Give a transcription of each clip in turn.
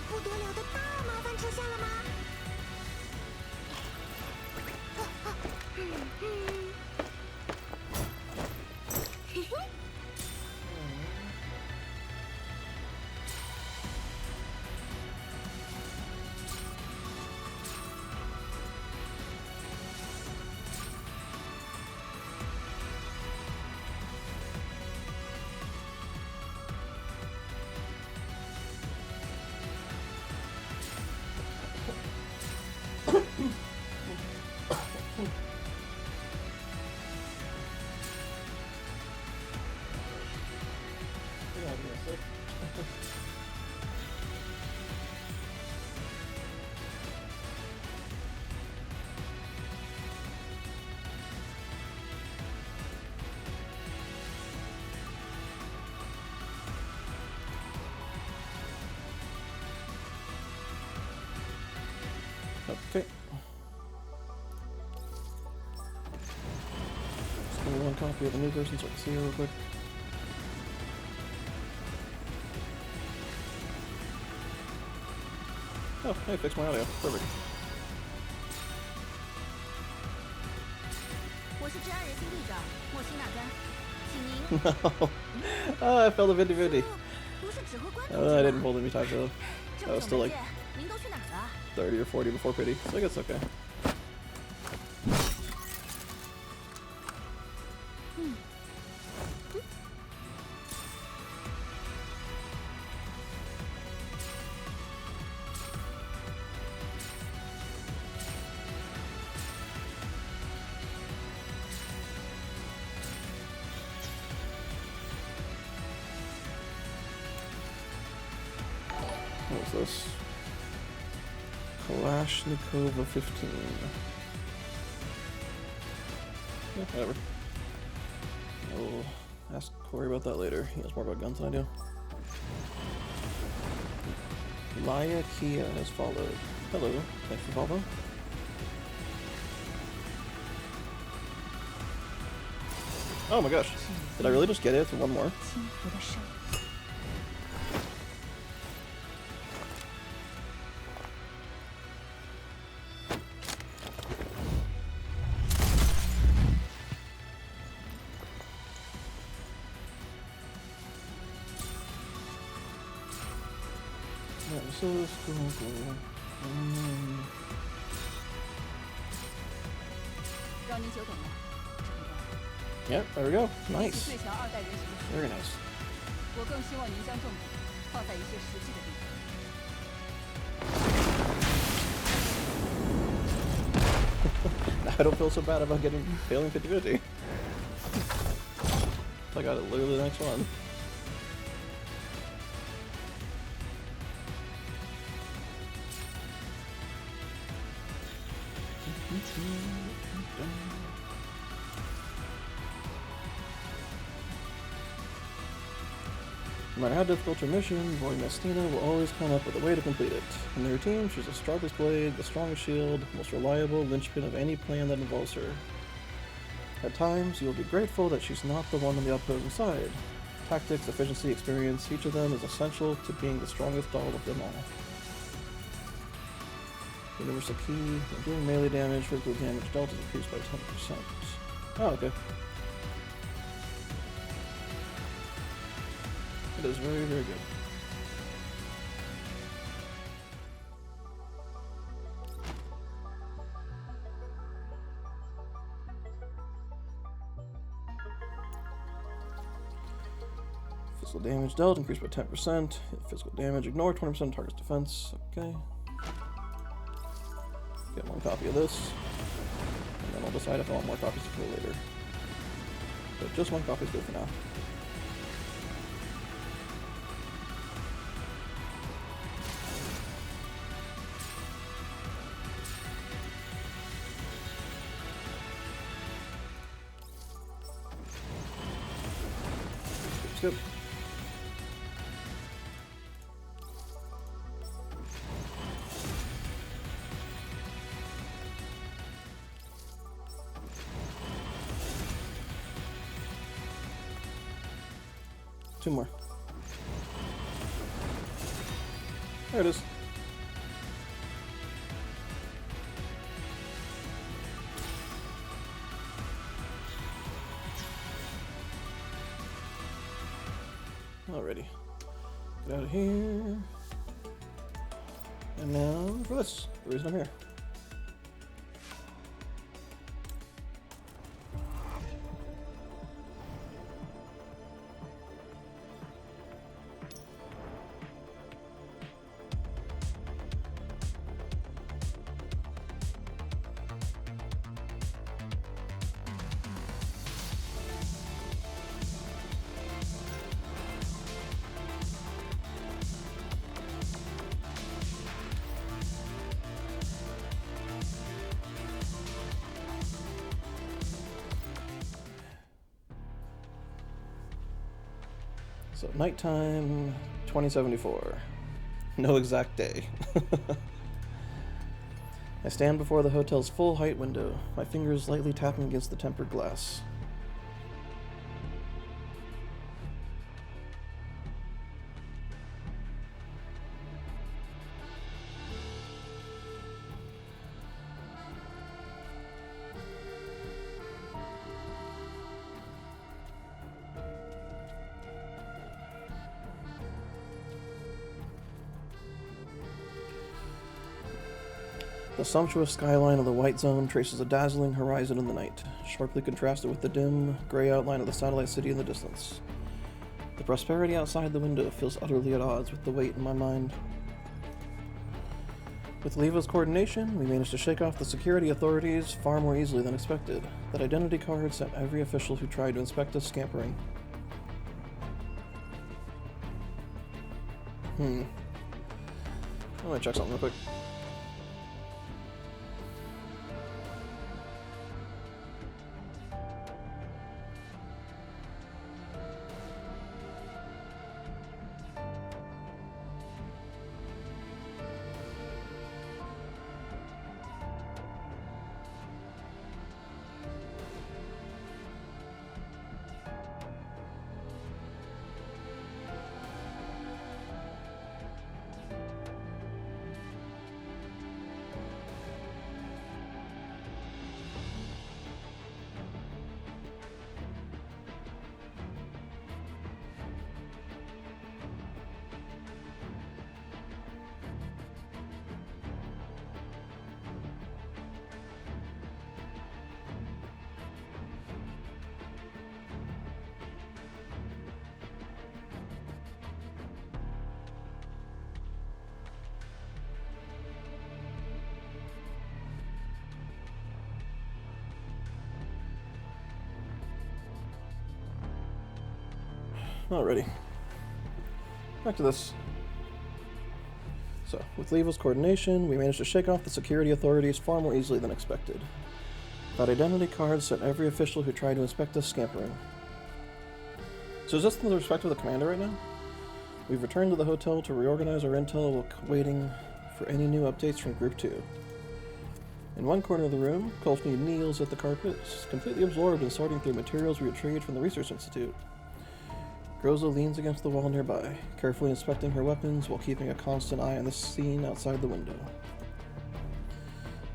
不得了的大麻烦出现了吗？嘿嘿。Okay. Just give me one copy of the new version so I can see it real quick. Oh, hey, fixed my audio. Perfect. Oh, I failed the 50-50. Oh, I didn't pull the time though. I was still like 30 or 40 before pity, so I guess okay. What was this? Kalashnikova 15. Yeah, whatever. I'll ask Corey about that later. He knows more about guns than I do. Maya Kia has followed. Hello, thanks for following. Oh my gosh. Did I really just get it for one more? So let's go. Yep, there we go. Nice. Very nice. I don't feel so bad about failing 50-50. I got it literally the next one. No matter how difficult your mission, Roy Mestina will always come up with a way to complete it. In their team, she's the sharpest blade, the strongest shield, most reliable linchpin of any plan that involves her. At times, you'll be grateful that she's not the one on the opposing side. Tactics, efficiency, experience, each of them is essential to being the strongest doll of them all. Universal key. When doing melee damage, physical damage dealt is increased by 10%. Oh, okay. It is very, very good. Physical damage dealt increased by 10%. Physical damage ignore 20% of target's defense. Okay. Get one copy of this. And then I'll decide if I want more copies to play later. But just one copy is good for now. Skip. Two more. There it is. Alrighty. Get out of here. And now for this, the reason I'm here. So, nighttime 2074. No exact day. I stand before the hotel's full height window, my fingers lightly tapping against the tempered glass. The sumptuous skyline of the White Zone traces a dazzling horizon in the night, sharply contrasted with the dim, gray outline of the satellite city in the distance. The prosperity outside the window feels utterly at odds with the weight in my mind. With Leva's coordination, we managed to shake off the security authorities far more easily than expected. That identity card sent every official who tried to inspect us scampering. I'm gonna check something real quick. Alrighty. Back to this. So, with Leva's coordination, we managed to shake off the security authorities far more easily than expected. That identity card sent every official who tried to inspect us scampering. So is this in the respect of the commander right now? We've returned to the hotel to reorganize our intel while waiting for any new updates from Group 2. In one corner of the room, Kolchny kneels at the carpet, completely absorbed in sorting through materials we retrieved from the Research Institute. Groza leans against the wall nearby, carefully inspecting her weapons while keeping a constant eye on the scene outside the window.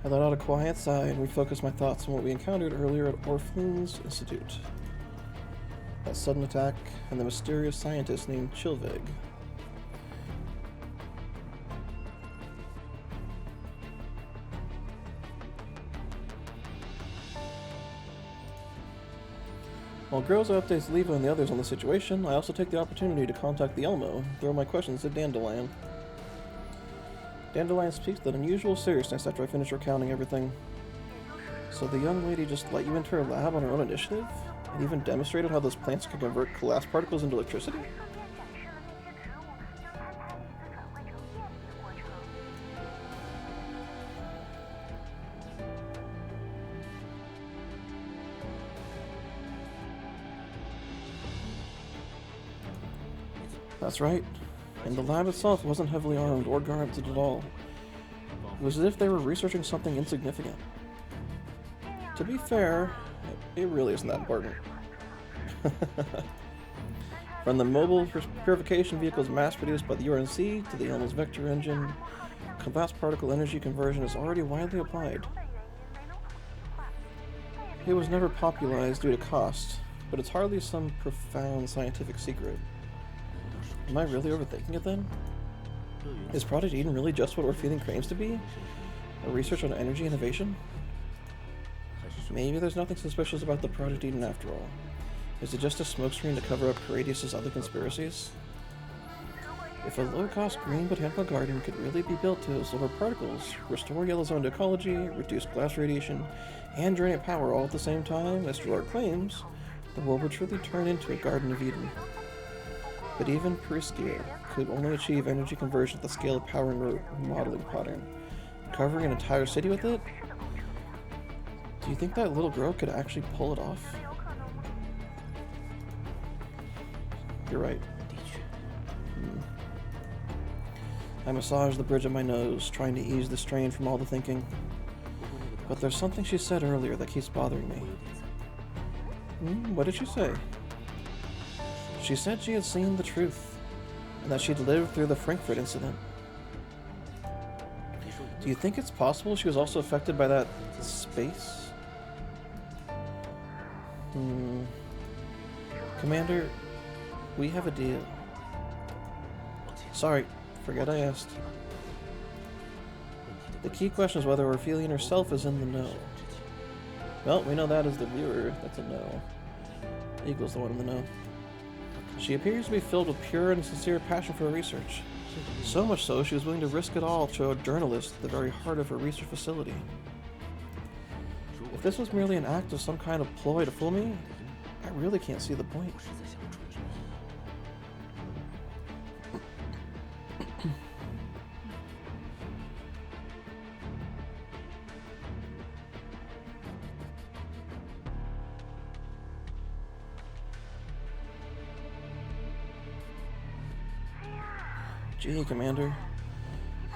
I let out a quiet sigh and refocused my thoughts on what we encountered earlier at Orphan's Institute. That sudden attack and the mysterious scientist named Chilveg. While Groza updates Leva and the others on the situation, I also take the opportunity to contact the Elmo, throw my questions at Dandelion. Dandelion speaks with unusual seriousness after I finish recounting everything. So the young lady just let you into her lab on her own initiative? And even demonstrated how those plants could convert collapsed particles into electricity? That's right. And the lab itself wasn't heavily armed or guarded at all. It was as if they were researching something insignificant. To be fair, it really isn't that important. From the mobile purification vehicles mass-produced by the UNC to the Elmo's vector engine, collapsed particle energy conversion is already widely applied. It was never popularized due to cost, but it's hardly some profound scientific secret. Am I really overthinking it then? Is Project Eden really just what Orphean claims to be? A research on energy innovation? Maybe there's nothing suspicious about the Project Eden after all. Is it just a smokescreen to cover up Paradius' other conspiracies? If a low-cost green botanical garden could really be built to absorb particles, restore yellow zone ecology, reduce blast radiation, and drain power all at the same time, as Gerard claims, the world would truly turn into a Garden of Eden. But even Periskia could only achieve energy conversion at the scale of power and remodeling pattern. Covering an entire city with it? Do you think that little girl could actually pull it off? You're right. I massage the bridge of my nose, trying to ease the strain from all the thinking. But there's something she said earlier that keeps bothering me. What did she say? She said she had seen the truth, and that she'd lived through the Frankfurt incident. Do you think it's possible she was also affected by that space? Commander, we have a deal. Sorry, forget I asked. The key question is whether Orphelion herself is in the know. Well, we know that as the viewer. That's a no. Eagle's the one in the know. She appears to be filled with pure and sincere passion for her research. So much so, she was willing to risk it all to show a journalist at the very heart of her research facility. If this was merely an act of some kind of ploy to fool me, I really can't see the point. Gee, Commander,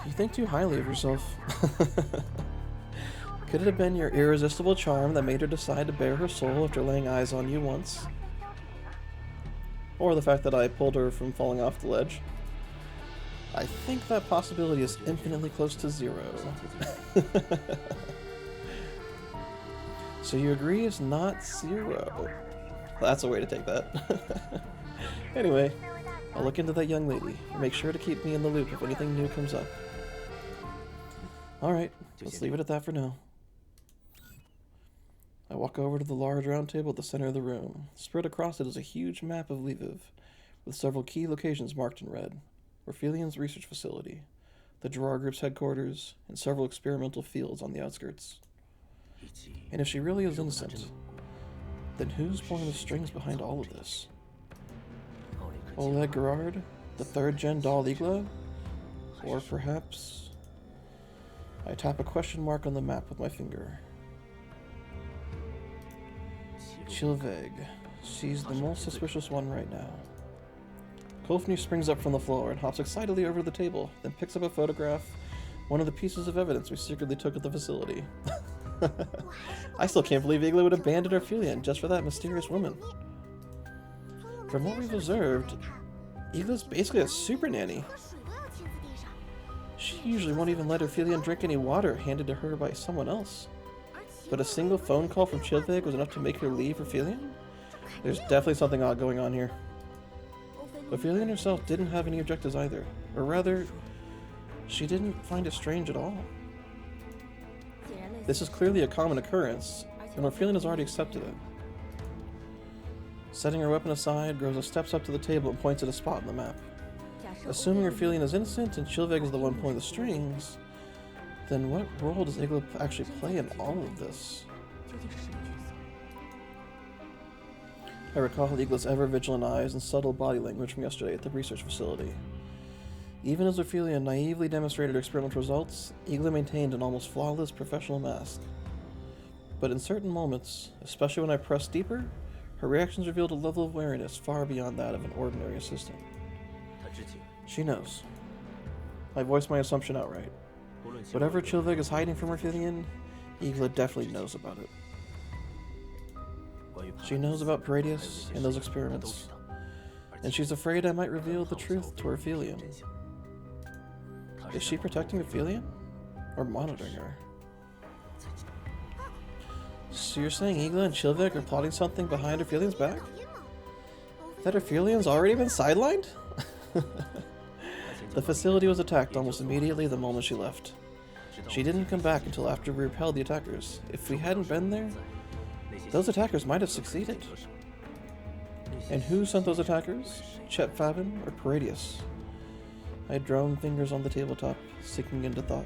you think too highly of yourself. Could it have been your irresistible charm that made her decide to bare her soul after laying eyes on you once? Or the fact that I pulled her from falling off the ledge? I think that possibility is infinitely close to zero. So you agree it's not zero? That's a way to take that. Anyway, I'll look into that young lady. Make sure to keep me in the loop if anything new comes up. Alright, let's leave it at that for now. I walk over to the large round table at the center of the room. Spread across it is a huge map of Lviv, with several key locations marked in red. Orphelion's research facility, the Gerard Group's headquarters, and several experimental fields on the outskirts. And if she really is innocent, then who's pulling the strings behind all of this? Oleg Gerard, the third-gen Doll Igla? Or perhaps... I tap a question mark on the map with my finger. Chilveg. She's the most suspicious one right now. Kofni springs up from the floor and hops excitedly over to the table, then picks up a photograph, one of the pieces of evidence we secretly took at the facility. I still can't believe Igla would abandon Orpheon just for that mysterious woman. From what we've observed, Igla's basically a super nanny. She She usually won't even let Ophelia drink any water handed to her by someone else. But a single phone call from Chilveg was enough to make her leave Ophelia? There's definitely something odd going on here. Ophelia herself didn't have any objectives either. Or rather, she didn't find it strange at all. This is clearly a common occurrence, and Ophelia has already accepted it. Setting her weapon aside, Groza steps up to the table and points at a spot on the map. Assuming Ophelia is innocent and Chilveg is the one pulling the strings, then what role does Igla actually play in all of this? I recall Igla's ever-vigilant eyes and subtle body language from yesterday at the research facility. Even as Ophelia naively demonstrated her experimental results, Igla maintained an almost flawless professional mask. But in certain moments, especially when I pressed deeper, her reactions revealed a level of wariness far beyond that of an ordinary assistant. She knows. I voiced my assumption outright. Whatever Chilveg is hiding from Ophelia, Igla definitely knows about it. She knows about Paradius and those experiments, and she's afraid I might reveal the truth to Ophelia. Is she protecting Ophelia? Or monitoring her? So you're saying Igla and Chilveg are plotting something behind Ophelia's back? That Ophelia's already been sidelined? The facility was attacked almost immediately the moment she left. She didn't come back until after we repelled the attackers. If we hadn't been there, those attackers might have succeeded. And who sent those attackers? Chet Fabin or Paradius? I droned fingers on the tabletop, sinking into thought.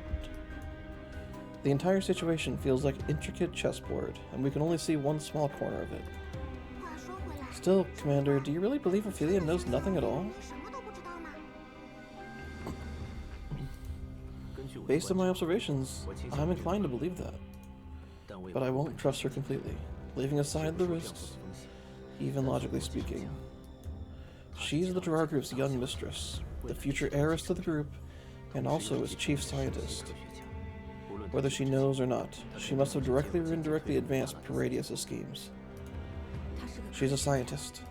The entire situation feels like an intricate chessboard, and we can only see one small corner of it. Still, Commander, do you really believe Ophelia knows nothing at all? Based on my observations, I'm inclined to believe that. But I won't trust her completely, leaving aside the risks, even logically speaking. She's the Gerard Group's young mistress, the future heiress to the group, and also its chief scientist. Whether she knows or not, she must have directly or indirectly advanced Paradius' schemes. She's a scientist.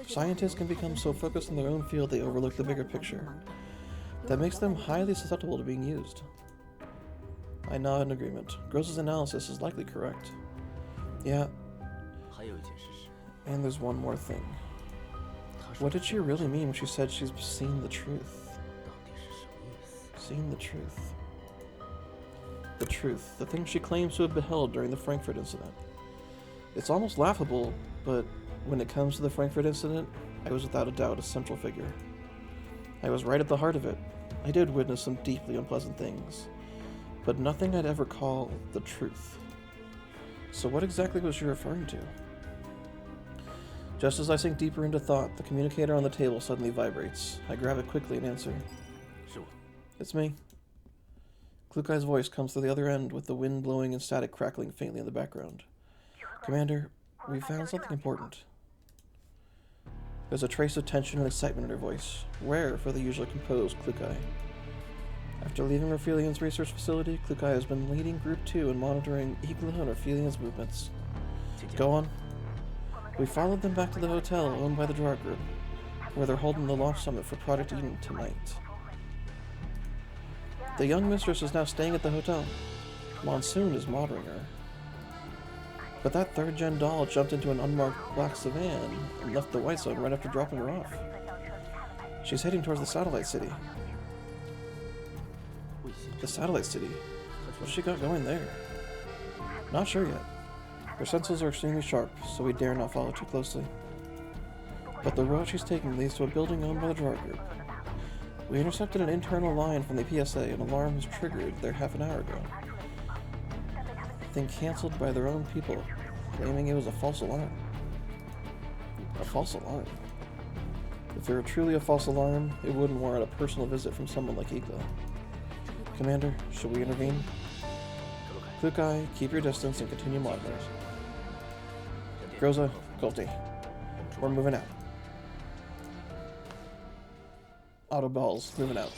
Scientists can become so focused in their own field they overlook the bigger picture. That makes them highly susceptible to being used. I nod in agreement. Gross's analysis is likely correct. Yeah. And there's one more thing. What did she really mean when she said she's seen the truth? Seen the truth. The truth. The thing she claims to have beheld during the Frankfurt incident. It's almost laughable, but when it comes to the Frankfurt incident, I was without a doubt a central figure. I was right at the heart of it. I did witness some deeply unpleasant things, but nothing I'd ever call the truth. So what exactly was she referring to? Just as I sink deeper into thought, the communicator on the table suddenly vibrates. I grab it quickly and answer. It's me. Klukai's voice comes through the other end with the wind blowing and static crackling faintly in the background. Commander, we found something important. There's a trace of tension and excitement in her voice, rare for the usually composed Klukai. After leaving Ophelian's research facility, Klukai has been leading Group 2 and monitoring Igla and Ophelian's movements. Go on. We followed them back to the hotel owned by the Gerard Group, where they're holding the launch summit for Project Eden tonight. The young mistress is now staying at the hotel. Monsoon is monitoring her. But that third-gen doll jumped into an unmarked black sedan and left the white zone right after dropping her off. She's heading towards the satellite city. The satellite city? What's she got going there? Not sure yet. Her senses are extremely sharp, so we dare not follow too closely. But the road she's taking leads to a building owned by the Gerard Group. We intercepted an internal line from the PSA. An alarm was triggered there half an hour ago. Then cancelled by their own people, claiming it was a false alarm. A false alarm? If it were truly a false alarm, it wouldn't warrant a personal visit from someone like Igla. Commander, should we intervene? Klukai, keep your distance and continue monitoring. Groza, Colty, we're moving out. Auto balls, moving out.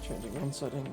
Changing one setting.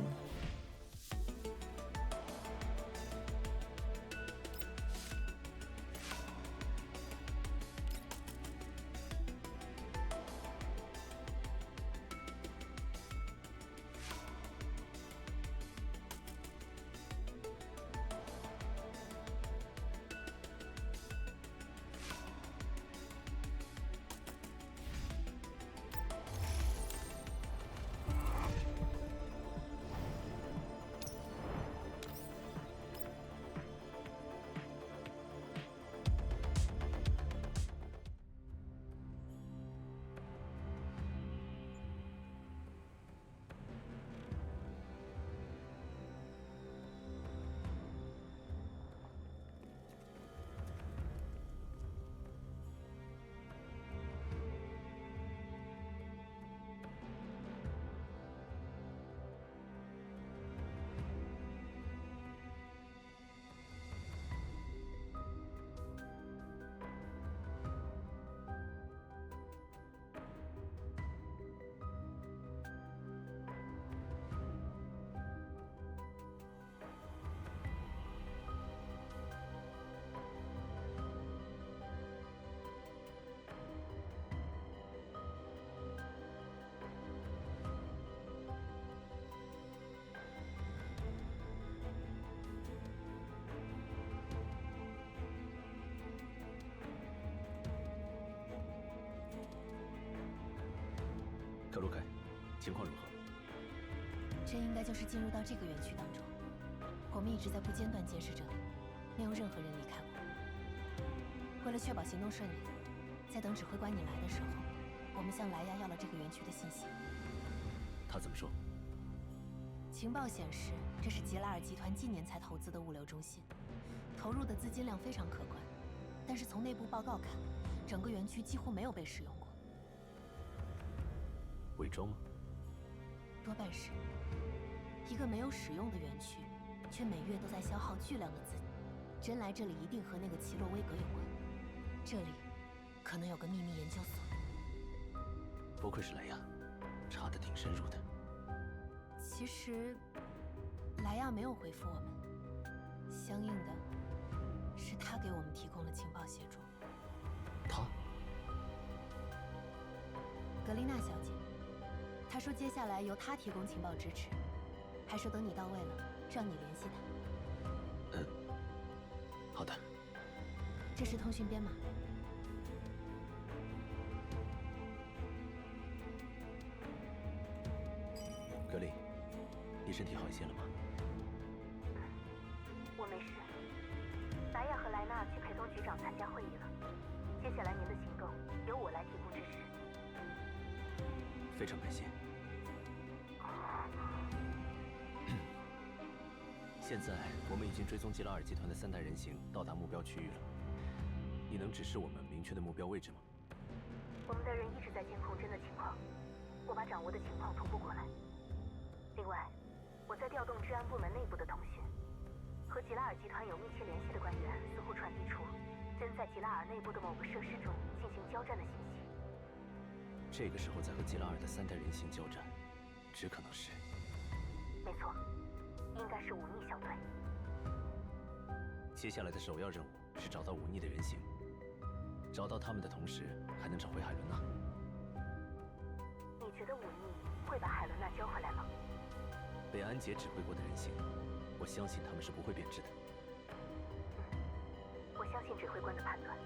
格鲁凯，情况如何？这应该就是进入到这个园区当中。我们一直在不间断监视这里，没有任何人离开过。为了确保行动顺利，在等指挥官你来的时候，我们向莱亚要了这个园区的信息。他怎么说？情报显示，这是吉拉尔集团近年才投资的物流中心，投入的资金量非常可观。但是从内部报告看，整个园区几乎没有被使用过。伪装吗？多半是。一个没有使用的园区，却每月都在消耗巨量的资金。真来这里一定和那个奇洛威格有关。这里可能有个秘密研究所。不愧是莱亚，查得挺深入的。其实，莱亚没有回复我们，相应的，是他给我们提供了情报协助。他？格丽娜小姐，她说接下来由她提供情报支持，还说等你到位了，让你联系她。好的。这是通讯编码。格丽，你身体好一些了吗？我没事。莱亚和莱纳去陪同局长参加会议了。接下来您的行动由我来提供支持。非常感谢。现在我们已经追踪吉拉尔集团的3代人形到达目标区域了。你能指示我们明确的目标位置吗？我们的人一直在监控真的情况，我把掌握的情况同步过来。另外，我在调动治安部门内部的通讯，和吉拉尔集团有密切联系的官员似乎传递出正在吉拉尔内部的某个设施中进行交战的信息。这个时候再和吉拉尔的3代人形交战，只可能是……没错，应该是忤逆小队。接下来的首要任务是找到忤逆的人形，找到他们的同时，还能找回海伦娜。你觉得忤逆会把海伦娜交回来吗？被安杰指挥过的人形，我相信他们是不会变质的。我相信指挥官的判断。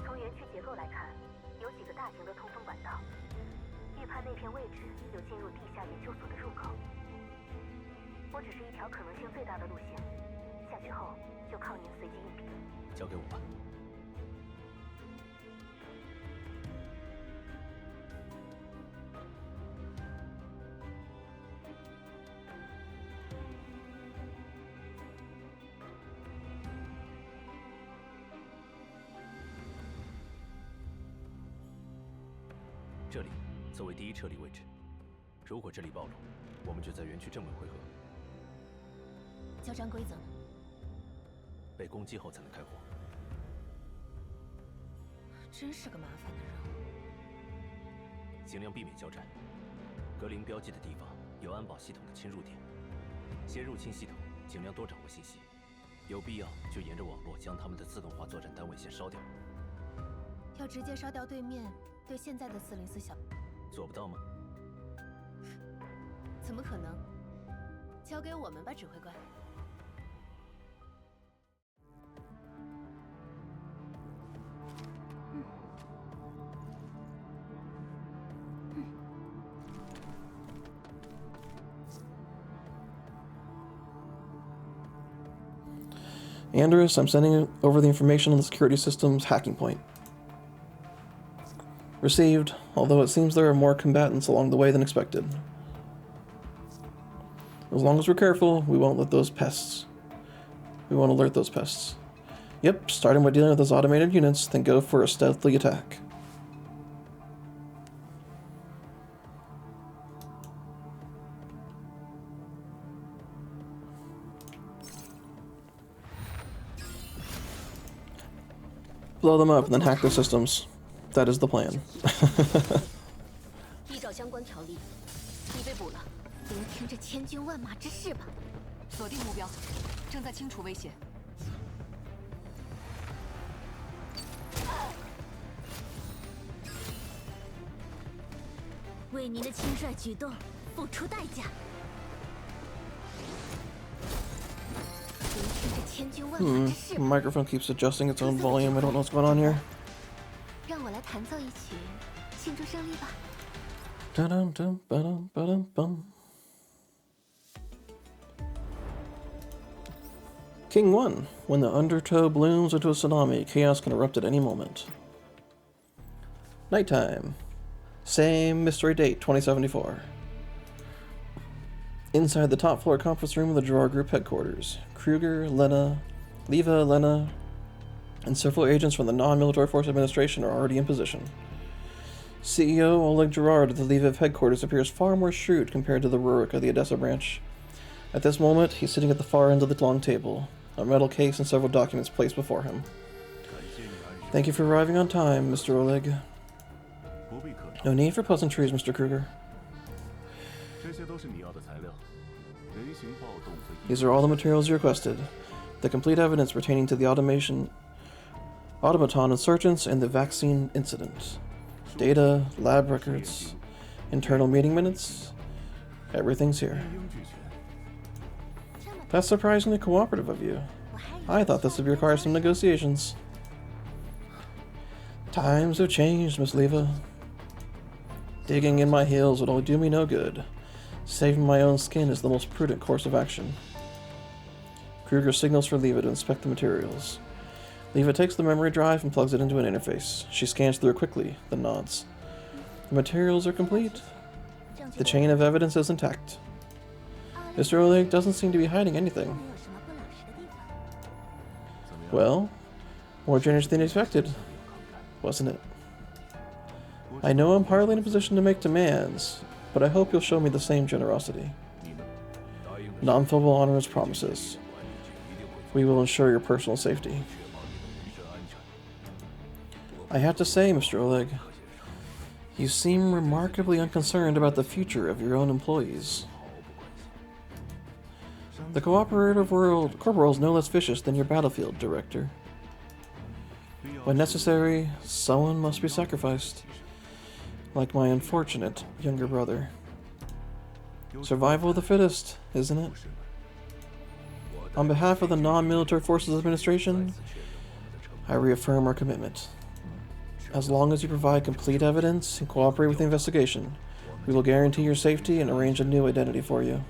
从园区结构来看，有几个大型的通风管道，预判那片位置有进入地下研究所的入口。我只是一条可能性最大的路线，下去后就靠您随机应变。交给我吧。这里作为第一撤离位置，如果这里暴露，我们就在园区正门汇合。交战规则呢？被攻击后才能开火。真是个麻烦的任务。尽量避免交战。格林标记的地方有安保系统的侵入点，先入侵系统，尽量多掌握信息，有必要就沿着网络将他们的自动化作战单位先烧掉。要直接烧掉对面对现在的404小，做不到吗？怎么可能？交给我们吧，指挥官。Andrews, I'm sending over the information on the security system's hacking point. Received, although it seems there are more combatants along the way than expected. As long as we're careful, we won't let those pests. We won't alert those pests. Yep, starting by dealing with those automated units, then go for a stealthy attack. Blow them up and then hack their systems. That is the plan. 依照相关条例，你被捕了。聆听这千军万马之誓吧。锁定目标，正在清除威胁。为您的轻率举动付出代价。聆听这千军万马之誓吧。Microphone keeps adjusting its own volume. I don't know what's going on here. 让我来弹奏一曲庆祝胜利吧。Dun-dun-dun, ba-dum, ba-dum, bum. King 1. When the undertow blooms into a tsunami, chaos can erupt at any moment. Nighttime. Same mystery date, 2074. Inside the top floor conference room of the Gerard Group headquarters, Kruger, Lena, and several agents from the Non-Military Force Administration are already in position. CEO Oleg Gerard of the Lviv headquarters appears far more shrewd compared to the Rurik of the Odessa branch. At this moment, he's sitting at the far end of the long table, a metal case and several documents placed before him. Thank you for arriving on time, Mr. Oleg. No need for pleasantries, Mr. Kruger. These are all the materials you requested. The complete evidence pertaining to the automaton insurgents and the vaccine incident. Data, lab records, internal meeting minutes. Everything's here. That's surprisingly cooperative of you. I thought this would require some negotiations. Times have changed, Miss Leva. Digging in my heels would only do me no good. Saving my own skin is the most prudent course of action. Kruger signals for Leva to inspect the materials. Leva takes the memory drive and plugs it into an interface. She scans through it quickly, then nods. The materials are complete. The chain of evidence is intact. Mr. Oleg doesn't seem to be hiding anything. Well, more generous than expected, wasn't it? I know I'm hardly in a position to make demands, but I hope you'll show me the same generosity. Non-verbal honor as promises. We will ensure your personal safety. I have to say, Mr. Oleg, you seem remarkably unconcerned about the future of your own employees. The cooperative world corporal is no less vicious than your battlefield director. When necessary, someone must be sacrificed, like my unfortunate younger brother. Survival of the fittest, isn't it? On behalf of the Non-Military Forces Administration, I reaffirm our commitment. As long as you provide complete evidence and cooperate with the investigation, we will guarantee your safety and arrange a new identity for you,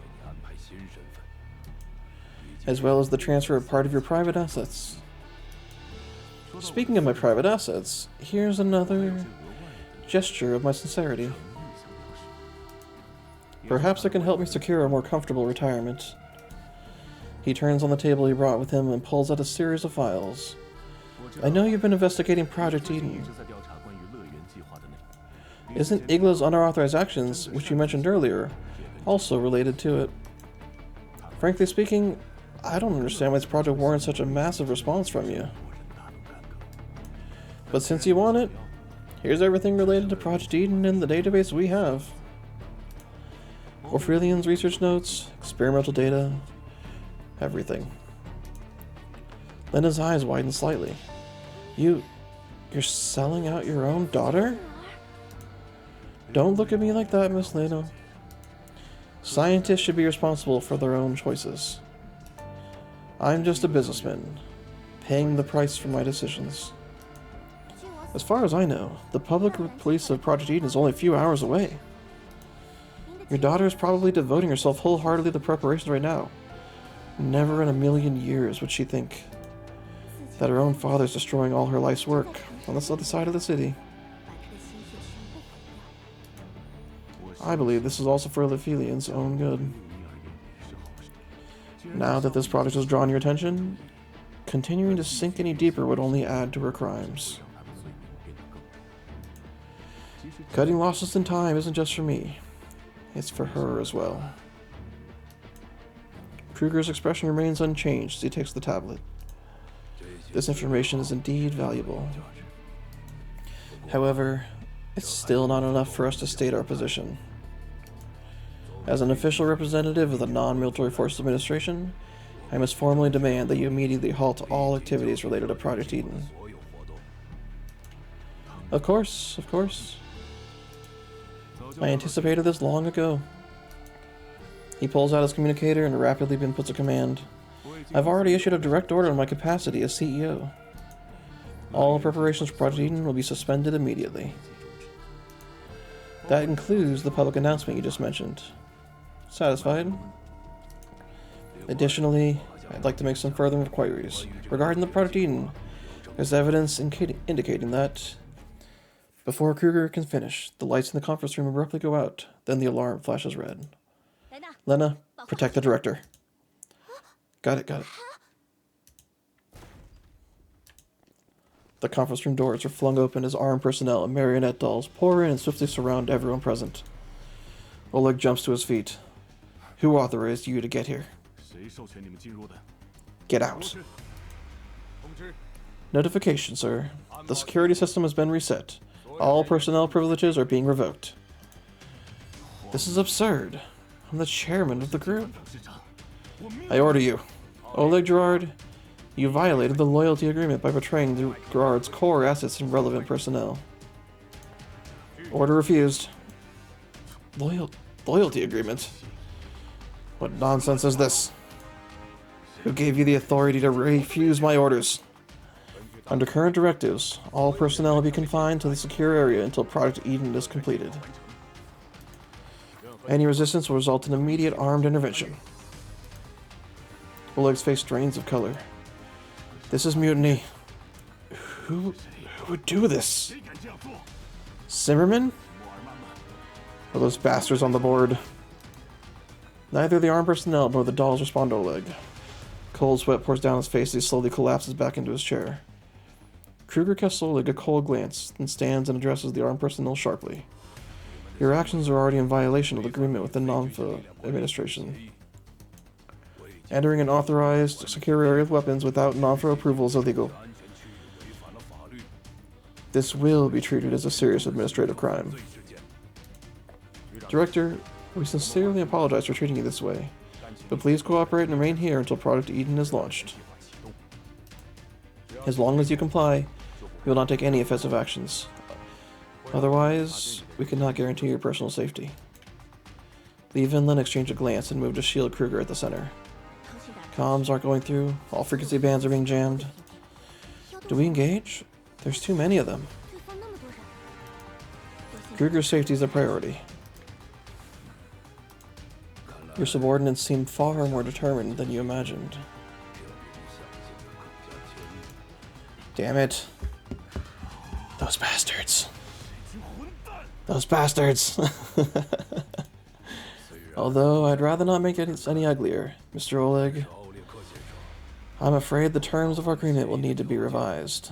as well as the transfer of part of your private assets. Speaking of my private assets, here's another gesture of my sincerity. Perhaps it can help me secure a more comfortable retirement. He turns on the table he brought with him and pulls out a series of files. I know you've been investigating Project Eden. Isn't Igla's unauthorized actions, which you mentioned earlier, also related to it? Frankly speaking, I don't understand why this project warrants such a massive response from you. But since you want it, here's everything related to Project Eden in the database we have. Orphelian's research notes, experimental data, everything. Lena's eyes widen slightly. You're selling out your own daughter? Don't look at me like that, Miss Lena. Scientists should be responsible for their own choices. I'm just a businessman, paying the price for my decisions. As far as I know, the public release of Project Eden is only a few hours away. Your daughter is probably devoting herself wholeheartedly to the preparations right now. Never in a million years would she think that her own father is destroying all her life's work on this other side of the city. I believe this is also for Orphelian's own good. Now that this project has drawn your attention, continuing to sink any deeper would only add to her crimes. Cutting losses in time isn't just for me, it's for her as well. Kruger's expression remains unchanged as he takes the tablet. This information is indeed valuable. However, it's still not enough for us to state our position. As an official representative of the Non-Military Forces Administration, I must formally demand that you immediately halt all activities related to Project Eden. Of course, of course. I anticipated this long ago. He pulls out his communicator and rapidly inputs a command. I've already issued a direct order in my capacity as CEO. All preparations for Project Eden will be suspended immediately. That includes the public announcement you just mentioned. Satisfied? Additionally, I'd like to make some further inquiries. Regarding the Project Eden, there's evidence indicating that before Kruger can finish, the lights in the conference room abruptly go out, then the alarm flashes red. Lena, protect the director. Got it. The conference room doors are flung open as armed personnel and marionette dolls pour in and swiftly surround everyone present. Oleg jumps to his feet. Who authorized you to get here? Get out. Notification, sir. The security system has been reset. All personnel privileges are being revoked. This is absurd. I'm the chairman of the group. I order you. Oleg Gerard, you violated the loyalty agreement by betraying the Gerard's core assets and relevant personnel. Order refused. Loyalty agreement? What nonsense is this? Who gave you the authority to refuse my orders? Under current directives, all personnel will be confined to the secure area until Project Eden is completed. Any resistance will result in immediate armed intervention. Oleg's face drains of color. This is mutiny. Who would do this? Zimmerman? Or those bastards on the board? Neither the armed personnel nor the dolls respond to Oleg. Cold sweat pours down his face as he slowly collapses back into his chair. Kruger casts Oleg a cold glance, then stands and addresses the armed personnel sharply. Your actions are already in violation of the agreement with the NOMFA administration. Entering an authorized secure area with weapons without NOMFA approval is illegal. This will be treated as a serious administrative crime. Director, we sincerely apologize for treating you this way, but please cooperate and remain here until Project Eden is launched. As long as you comply, we will not take any offensive actions. Otherwise, we cannot guarantee your personal safety. Lee Vinland exchanged a glance and moved to shield Kruger at the center. Comms aren't going through. All frequency bands are being jammed. Do we engage? There's too many of them. Kruger's safety is a priority. Your subordinates seem far more determined than you imagined. Damn it. Those bastards. Those bastards. Although, I'd rather not make it any uglier, Mr. Oleg. I'm afraid the terms of our agreement will need to be revised.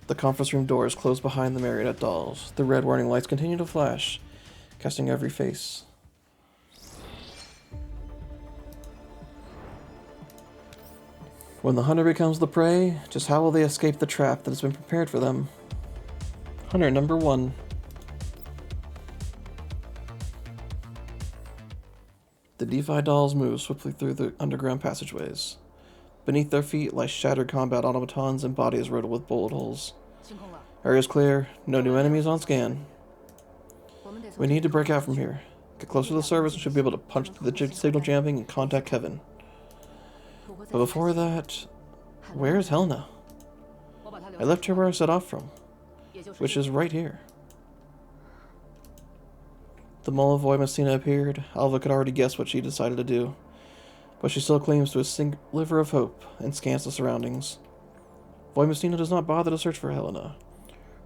The conference room doors close behind the marionette dolls. The red warning lights continue to flash, casting every face. When the hunter becomes the prey, just how will they escape the trap that has been prepared for them? Hunter number 1. The DeFi dolls move swiftly through the underground passageways. Beneath their feet lie shattered combat automatons and bodies riddled with bullet holes. Area's clear. No new enemies on scan. We need to break out from here. Get closer to the service and should be able to punch through the signal jamming and contact Kevin. But before that, where's Helena? I left her where I set off from, which is right here. The moment Voimestina appeared, Alva could already guess what she decided to do, but she still clings to a sliver of hope and scans the surroundings. Voimestina does not bother to search for Helena.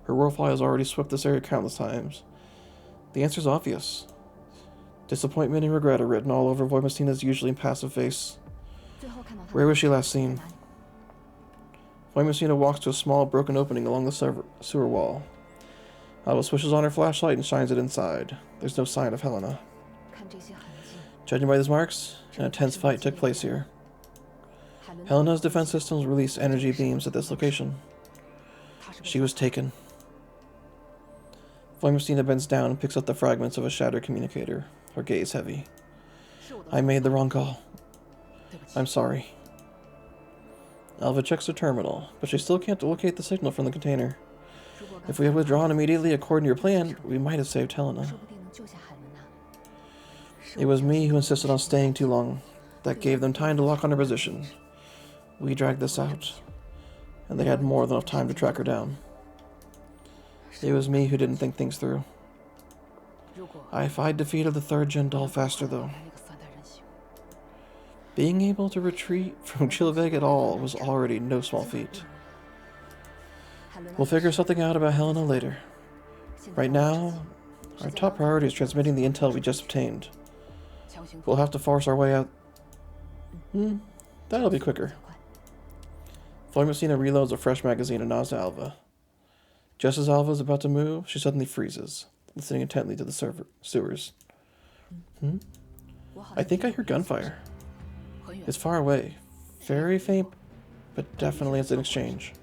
Her warfly has already swept this area countless times. The answer is obvious. Disappointment and regret are written all over Voimestina's usually impassive face. Where was she last seen? Voimestina walks to a small broken opening along the sewer wall. Alva swishes on her flashlight and shines it inside. There's no sign of Helena. Judging by these marks, an intense fight took place here. Helena's defense systems released energy beams at this location. She was taken. Voimestina bends down and picks up the fragments of a shattered communicator, her gaze heavy. I made the wrong call. I'm sorry. Alva checks her terminal, but she still can't locate the signal from the container. If we had withdrawn immediately according to your plan, we might have saved Helena. It was me who insisted on staying too long. That gave them time to lock on her position. We dragged this out, and they had more than enough time to track her down. It was me who didn't think things through. 如果 If I'd defeated the third gen doll faster, though. 那个算带人形， Being able to retreat from Chilveg at all was already no small feat. 还轮到 We'll figure something out about Helena later. 现在 Right now, our top priority is transmitting the intel we just obtained. 强行 We'll have to force our way out. That'll be quicker. 快 Floymacina reloads a fresh magazine and nods to Alva. Just as Alva is about to move, she suddenly freezes, listening intently to the sewers. 我好 I 像 think I hear gunfire. 很远， It's far away. Very faint, but definitely it's an exchange.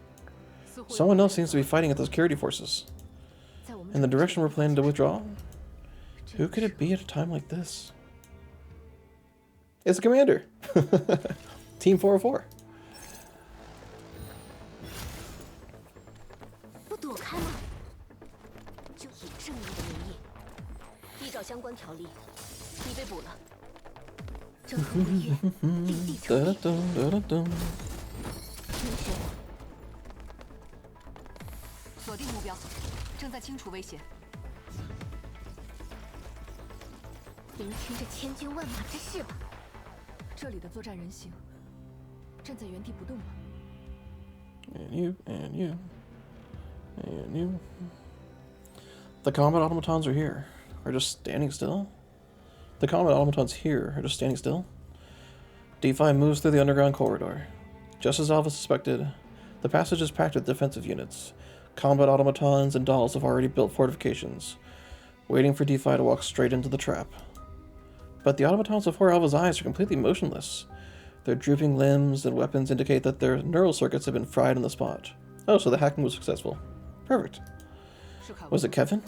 似乎 Someone else seems to be fighting at the security forces. 在我们 In the direction we're planning to withdraw? Who could it be at a time like this? It's the commander! Team 404. 不躲开吗？就以正义的名义，依照相关条例，你被捕了。正合规约，定地成立。 Da-da-dum, da-da-dum. 明学，锁定目标，正在清除危险。聆听这千军万马之势吧。这里的作战人形站在原地不动吗？ And you, and you, and you. The combat automatons are here. Are just standing still? The combat automatons here are just standing still? D5 moves through the underground corridor. Just as Alva suspected, the passage is packed with defensive units. Combat automatons and dolls have already built fortifications, waiting for D5 to walk straight into the trap. But the automatons before Alva's eyes are completely motionless. Their drooping limbs and weapons indicate that their neural circuits have been fried on the spot. Oh, so the hacking was successful. Perfect. 是凯文 Was it Kevin?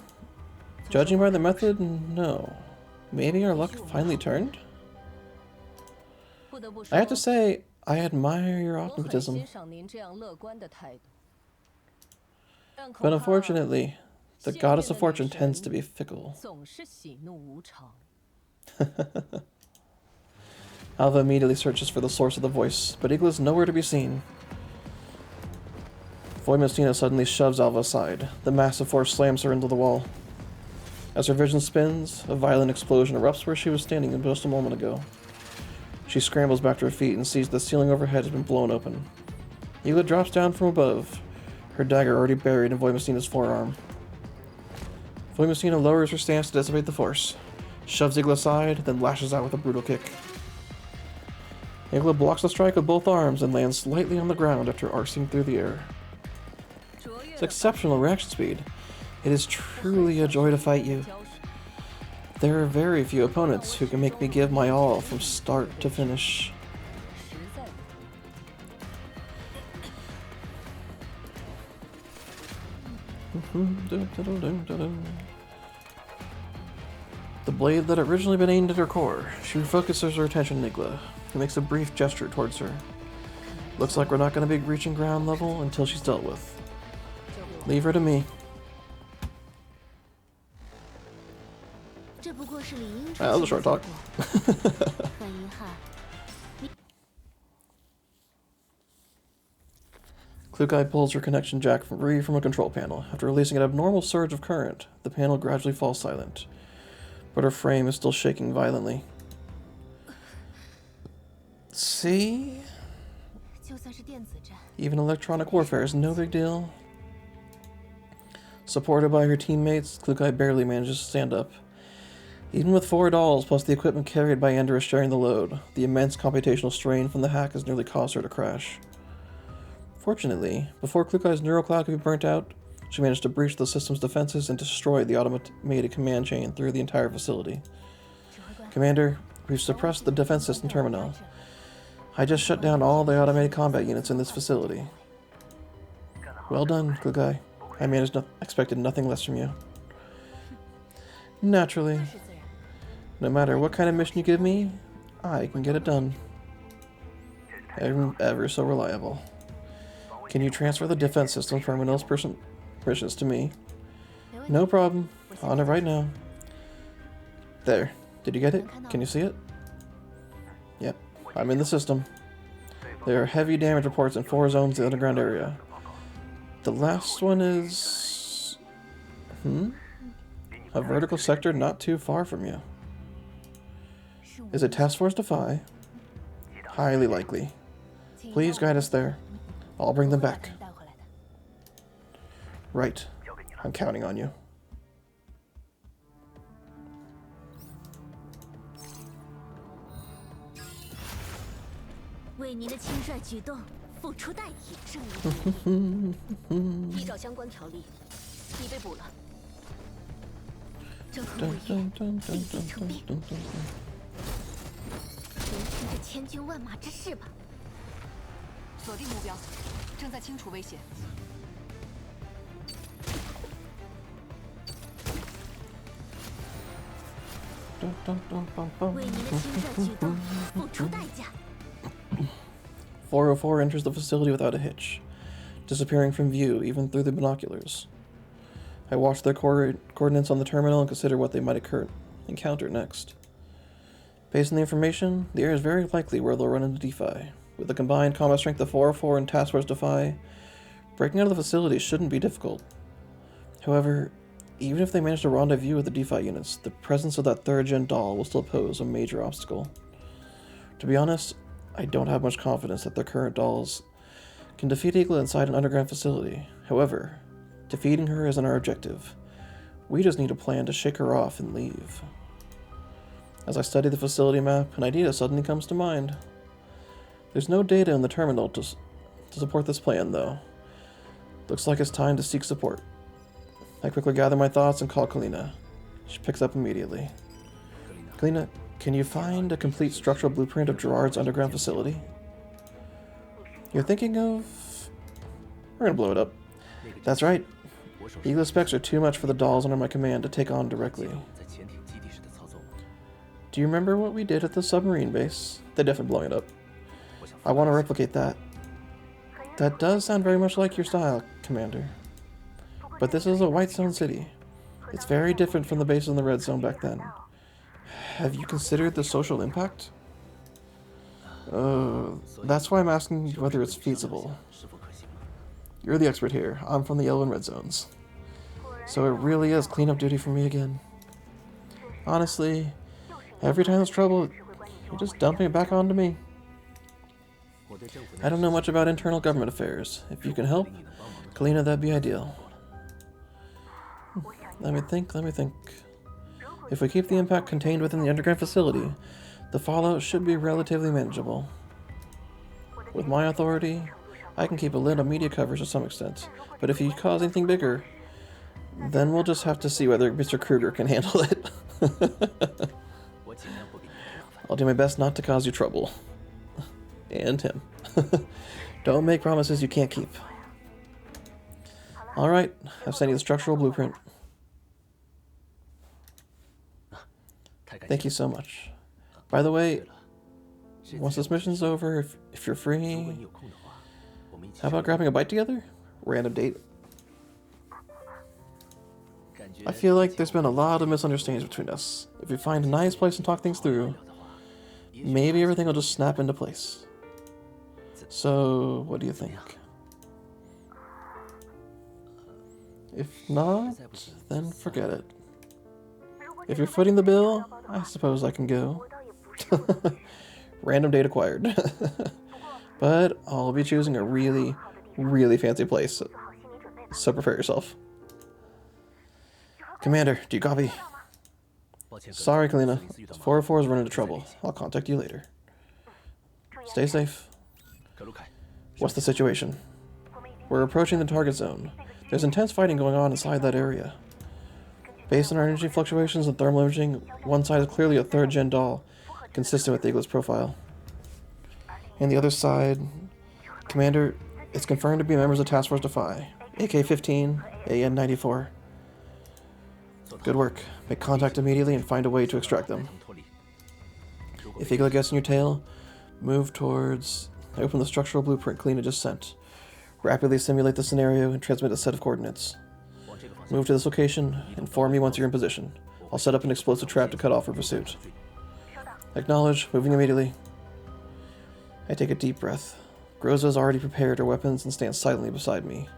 Judging by the method, no. Maybe our luck finally turned? 不得不 I 说， have to say, I admire your 我很 optimism. 欣赏您这样乐观的态度。但恐 But 怕 unfortunately, the 幸 goddess 运 of 的 fortune 女 tends 神 to be fickle. 总是喜怒无常。 Alva immediately searches for the source of the voice, but Igla is nowhere to be seen. Voimostina suddenly shoves Alva aside. The massive force slams her into the wall. As her vision spins, a violent explosion erupts where she was standing just a moment ago. She scrambles back to her feet and sees the ceiling overhead has been blown open. Igla drops down from above, her dagger already buried in Voimostina's forearm. Voimostina lowers her stance to dissipate the force, shoves Igla aside, then lashes out with a brutal kick. Igla blocks the strike with both arms and lands slightly on the ground after arcing through the air. 卓越 It's 的 exceptional reaction speed. It is truly a joy to fight you. 挑选 There are very few opponents who can make me give my all from start to finish. 实在的 The blade that had originally been aimed at her core. She refocuses her attention on Igla, who makes a brief gesture towards her. Looks like we're not going to be reaching ground level until she's dealt with. Leave her to me. 这不过是理应 That was a short talk. 很遗憾， Klukai pulls her connection jack free from a control panel. After releasing an abnormal surge of current, the panel gradually falls silent. But her frame is still shaking violently. See? 就算是电子战， Even electronic warfare is no big deal. Supported by her teammates, Klukai barely manages to stand up. Even with 4 dolls plus the equipment carried by Andorra sharing the load, the immense computational strain from the hack has nearly caused her to crash. Fortunately, before Klukai's neural cloud could be burnt out, she managed to breach the system's defenses and destroy the automated command chain through the entire facility. 指挥官， Commander, we've suppressed the defense system terminal. I just shut down all the automated combat units in this facility. Well done, Klukai. I expected nothing less from you. Naturally, 是自然。 no matter what kind of mission you give me, I can get it done. Ever so reliable. Can you transfer the defense system terminal's permissions to me? 没问题。 No problem. On it right now. There. Did you get it? Can you see it? Yep. I'm in the system. There are heavy damage reports in 4 zones in the underground area. The last one is A vertical sector not too far from you. Is it Task Force Defy? Highly likely. Please guide us there. I'll bring them back. Right. I'm counting on you. 为您的轻率举动付出代价，正义的名义。依照相关条例，你被捕了。这和我愿必定成变。聆听这千军万马之事吧。锁定目标，正在清除威胁。为您的轻率举动付出代价。 404 enters the facility without a hitch, disappearing from view even through the binoculars. I watch their coordinates on the terminal and consider what they might encounter next. Based on the information, the area is very likely where they'll run into Defy. With the combined combat strength of 404 and Task Force Defy, breaking out of the facility shouldn't be difficult. However, even if they manage to rendezvous with the Defy units, the presence of that third-gen doll will still pose a major obstacle. To be honest, I don't have much confidence that their current dolls can defeat Eagle inside an underground facility. However, defeating her isn't our objective. We just need a plan to shake her off and leave. As I study the facility map, an idea suddenly comes to mind. There's no data in the terminal to support this plan, though. Looks like it's time to seek support. I quickly gather my thoughts and call Kalina. She picks up immediately. Kalina, can you find a complete structural blueprint of Gerard's underground facility? You're thinking of... We're gonna blow it up. That's right. Eagle specs are too much for the dolls under my command to take on directly. Do you remember what we did at the submarine base? They're definitely blowing it up. I want to replicate that. That does sound very much like your style, Commander. But this is a white zone city. It's very different from the base in the red zone back then. Have you considered the social impact? That's why I'm asking you whether it's feasible. You're the expert here. I'm from the yellow and red zones. So it really is cleanup duty for me again. Honestly, every time there's trouble, you're just dumping it back onto me. I don't know much about internal government affairs. If you can help, Kalina, that'd be ideal. Let me think. If we keep the impact contained within the underground facility, the fallout should be relatively manageable. With my authority, I can keep a lid on media coverage to some extent, but if you cause anything bigger, then we'll just have to see whether Mr. Kruger can handle it. I'll do my best not to cause you trouble. And him. Don't make promises you can't keep. Alright, I've sent you the structural blueprint. Thank you so much. By the way, once this mission's over, if you're free, how about grabbing a bite together? Random date. I feel like there's been a lot of misunderstandings between us. If we find a nice place and talk things through, maybe everything will just snap into place. So, what do you think? If not, then forget it. If you're footing the bill, I suppose I can go. Random date acquired. But I'll be choosing a really, really fancy place, so prepare yourself. Commander, do you copy? Sorry, Kalina. 404 has run into trouble. I'll contact you later. Stay safe. What's the situation? We're approaching the target zone. There's intense fighting going on inside that area. Based on our energy fluctuations and thermal imaging, one side is clearly a third-gen doll, consistent with Eagle's profile. And the other side, Commander, it's confirmed to be members of Task Force Defy, AK-15, AN-94. Good work. Make contact immediately and find a way to extract them. If Eagle gets in your tail, move towards... Open the structural blueprint Kalina just sent. Rapidly simulate the scenario and transmit a set of coordinates. Move to this location, inform me once you're in position. I'll set up an explosive trap to cut off her pursuit. Acknowledge, moving immediately. I take a deep breath. Groza has already prepared her weapons and stands silently beside me,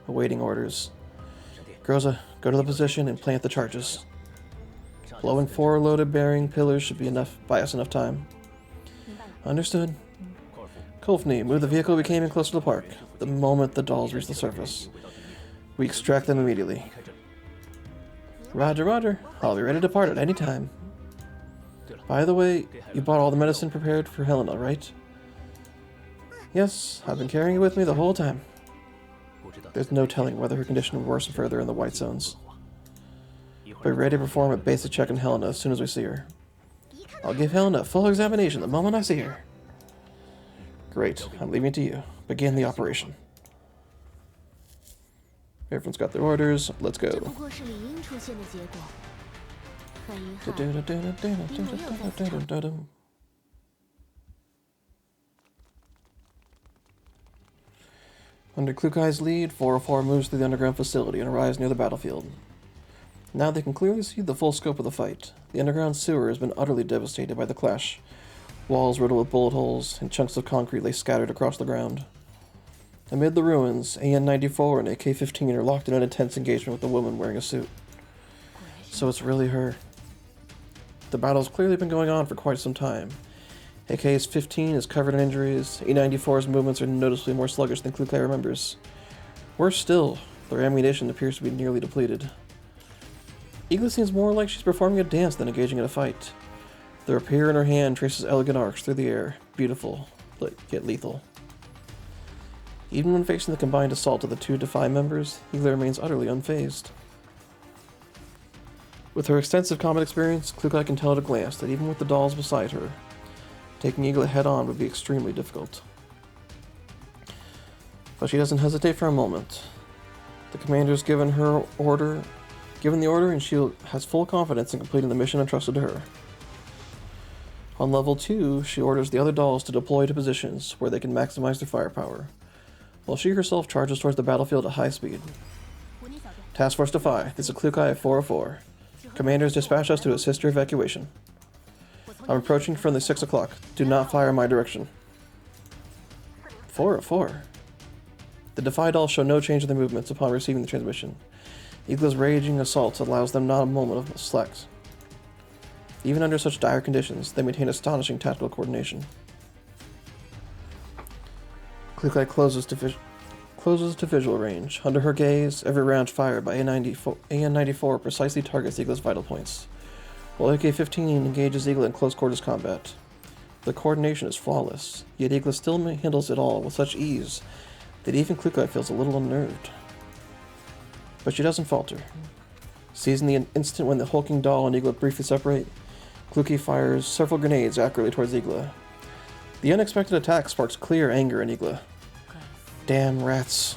awaiting orders. Groza, go to the position and plant the charges. Blowing 4 loaded bearing pillars should be enough. Buy us enough time. Understood. Kolfni, move the vehicle we came in closer to the park. The moment the dolls reach the surface, we extract them immediately. Roger, roger. I'll be ready to depart at any time. By the way, you bought all the medicine prepared for Helena, right? Yes, I've been carrying it with me the whole time. There's no telling whether her condition will worsen further in the white zones. Be ready to perform a basic check on Helena as soon as we see her. I'll give Helena a full examination the moment I see her. Great, I'm leaving it to you. Begin the operation. Everyone's got their orders. Let's go. 这不过是理应出现的结果。很遗憾， Under Klukai's lead, 404 moves through the underground facility and arrives near the battlefield. Now they can clearly see the full scope of the fight. The underground sewer has been utterly devastated by the clash. Walls riddled with bullet holes, and chunks of concrete lay scattered across the ground. Amid the ruins, AN-94 and AK-15 are locked in an intense engagement with a woman wearing a suit. So it's really her. The battle's clearly been going on for quite some time. AK-15 is covered in injuries. A-94's movements are noticeably more sluggish than Klukai remembers. Worse still, their ammunition appears to be nearly depleted. Igla seems more like she's performing a dance than engaging in a fight. The rapier in her hand traces elegant arcs through the air, beautiful, but yet lethal. Even when facing the combined assault of the two Defy members, Igla remains utterly unfazed. With her extensive combat experience, Klukai can tell at a glance that even with the dolls beside her, taking Igla head-on would be extremely difficult. But she doesn't hesitate for a moment. The commander's given the order, and she has full confidence in completing the mission entrusted to her. On level 2, she orders the other dolls to deploy to positions where they can maximize their firepower, while she herself charges towards the battlefield at high speed. Task Force Defy, this is Klukai at 404. Commanders dispatch us to assist your evacuation. I'm approaching from the 6 o'clock. Do not fire in my direction. 404. The Defy dolls show no change in their movements upon receiving the transmission. Igla's raging assault allows them not a moment of slack. Even under such dire conditions, they maintain astonishing tactical coordination. Klukai closes to visual range. Under her gaze, every round fired by AN-94 precisely targets Igla's vital points, while AK-15 engages Igla in close quarters combat. The coordination is flawless, yet Igla still handles it all with such ease that even Klukai feels a little unnerved. But she doesn't falter. Seizing the instant when the hulking doll and Igla briefly separate, Klukai fires several grenades accurately towards Igla. The unexpected attack sparks clear anger in Igla. Damn rats.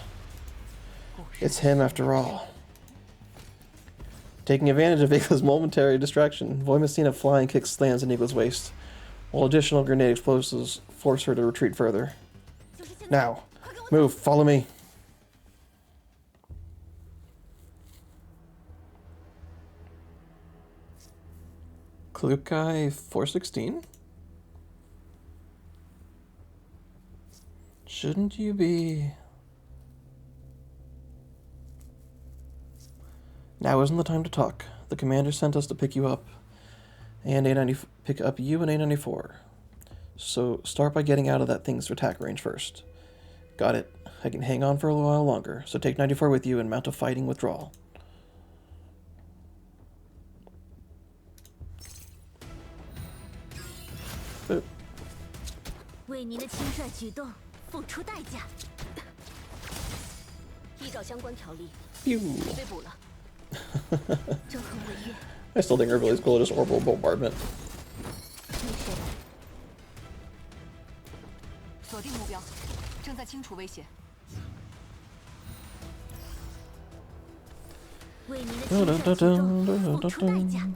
It's him after all. Taking advantage of Igla's momentary distraction, Voimestina flying kick slams in Igla's waist, while additional grenade explosives force her to retreat further. Now, move, follow me. Klukai 416? Shouldn't you be... Now isn't the time to talk. The commander sent us to pick you up, and pick up you and A-94. So start by getting out of that thing's attack range first. Got it. I can hang on for a while longer, so take 94 with you and mount a fighting withdrawal. Boop. 为您的轻率举动付出代价。依照相关条例， Pew. 你被捕了。这很违约。 I still think Hercules' goal is just orbital bombardment. 你谁？锁定目标，正在清除威胁。为您的轻率举动付出代价。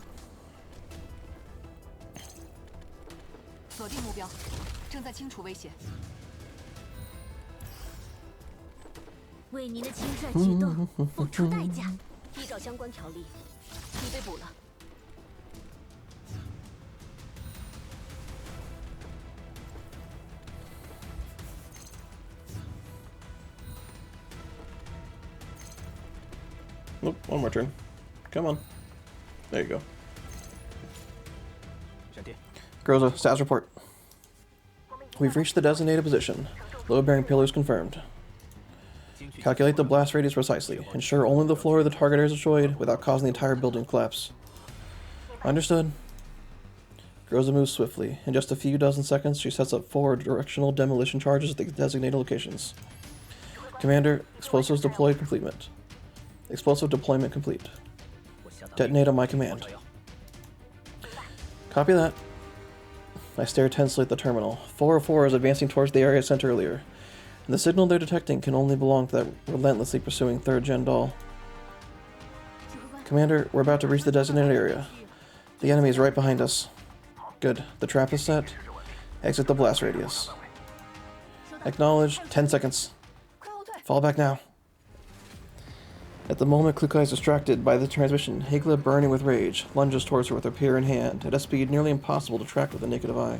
锁定目标，正在清除威胁。为您的轻率举动付出代价。依照相关条例，你被捕了。Nope, one more turn. Come on. There you go. 闪电， Groza, status report. We've reached the designated position. Load-bearing pillars confirmed. Calculate the blast radius precisely. Ensure only the floor of the target is destroyed without causing the entire building to collapse. Understood. Groza moves swiftly. In just a few dozen seconds, she sets up 4 directional demolition charges at the designated locations. Commander, explosives deployed complete. Explosive deployment complete. 我下达 Detonate on my command. Copy that. I stare tensely at the terminal. 404 is advancing towards the area sent earlier. And the signal they're detecting can only belong to that relentlessly pursuing 3rd-gen doll. Commander, we're about to reach the designated area. The enemy is right behind us. Good. The trap is set. Exit the blast radius. Acknowledged. 10 seconds. 快后退！ Fall back now. At the moment Klukai is distracted by the transmission, Higla, burning with rage, lunges towards her with her spear in hand, at a speed nearly impossible to track with the naked eye.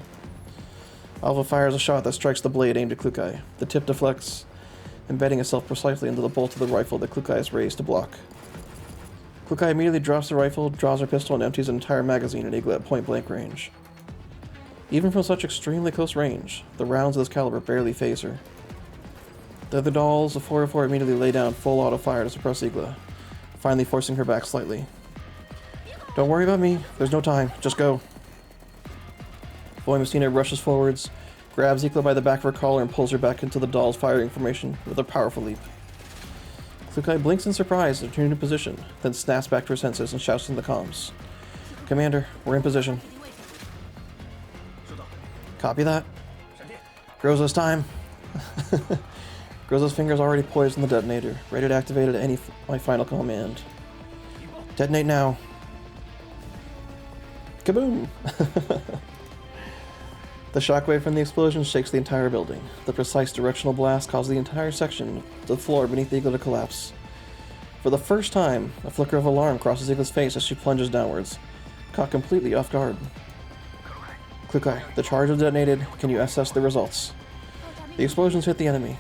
Alva fires a shot that strikes the blade aimed at Klukai. The tip deflects, embedding itself precisely into the bolt of the rifle that Klukai has raised to block. Klukai immediately drops the rifle, draws her pistol, and empties an entire magazine at Higla at point-blank range. Even from such extremely close range, the rounds of this caliber barely phase her. The other dolls of 404 immediately lay down full auto fire to suppress Igla, finally forcing her back slightly. Don't worry about me. There's no time. Just go. Boy Messina rushes forwards, grabs Igla by the back of her collar and pulls her back into the doll's firing formation with a powerful leap. Klukai blinks in surprise at her new position, then snaps back to her senses and shouts in the comms. Commander, we're in position. 收到， Copy that. 闪电， Groza's time. Groza's fingers already poised on the detonator, ready to activate at my final command. Detonate now. Kaboom! The shockwave from the explosion shakes the entire building. The precise directional blast causes the entire section of the floor beneath Igla to collapse. For the first time, a flicker of alarm crosses Igla's face as she plunges downwards, caught completely off guard. Klukai, the charge has detonated. Can you assess the results? The explosions hit the enemy.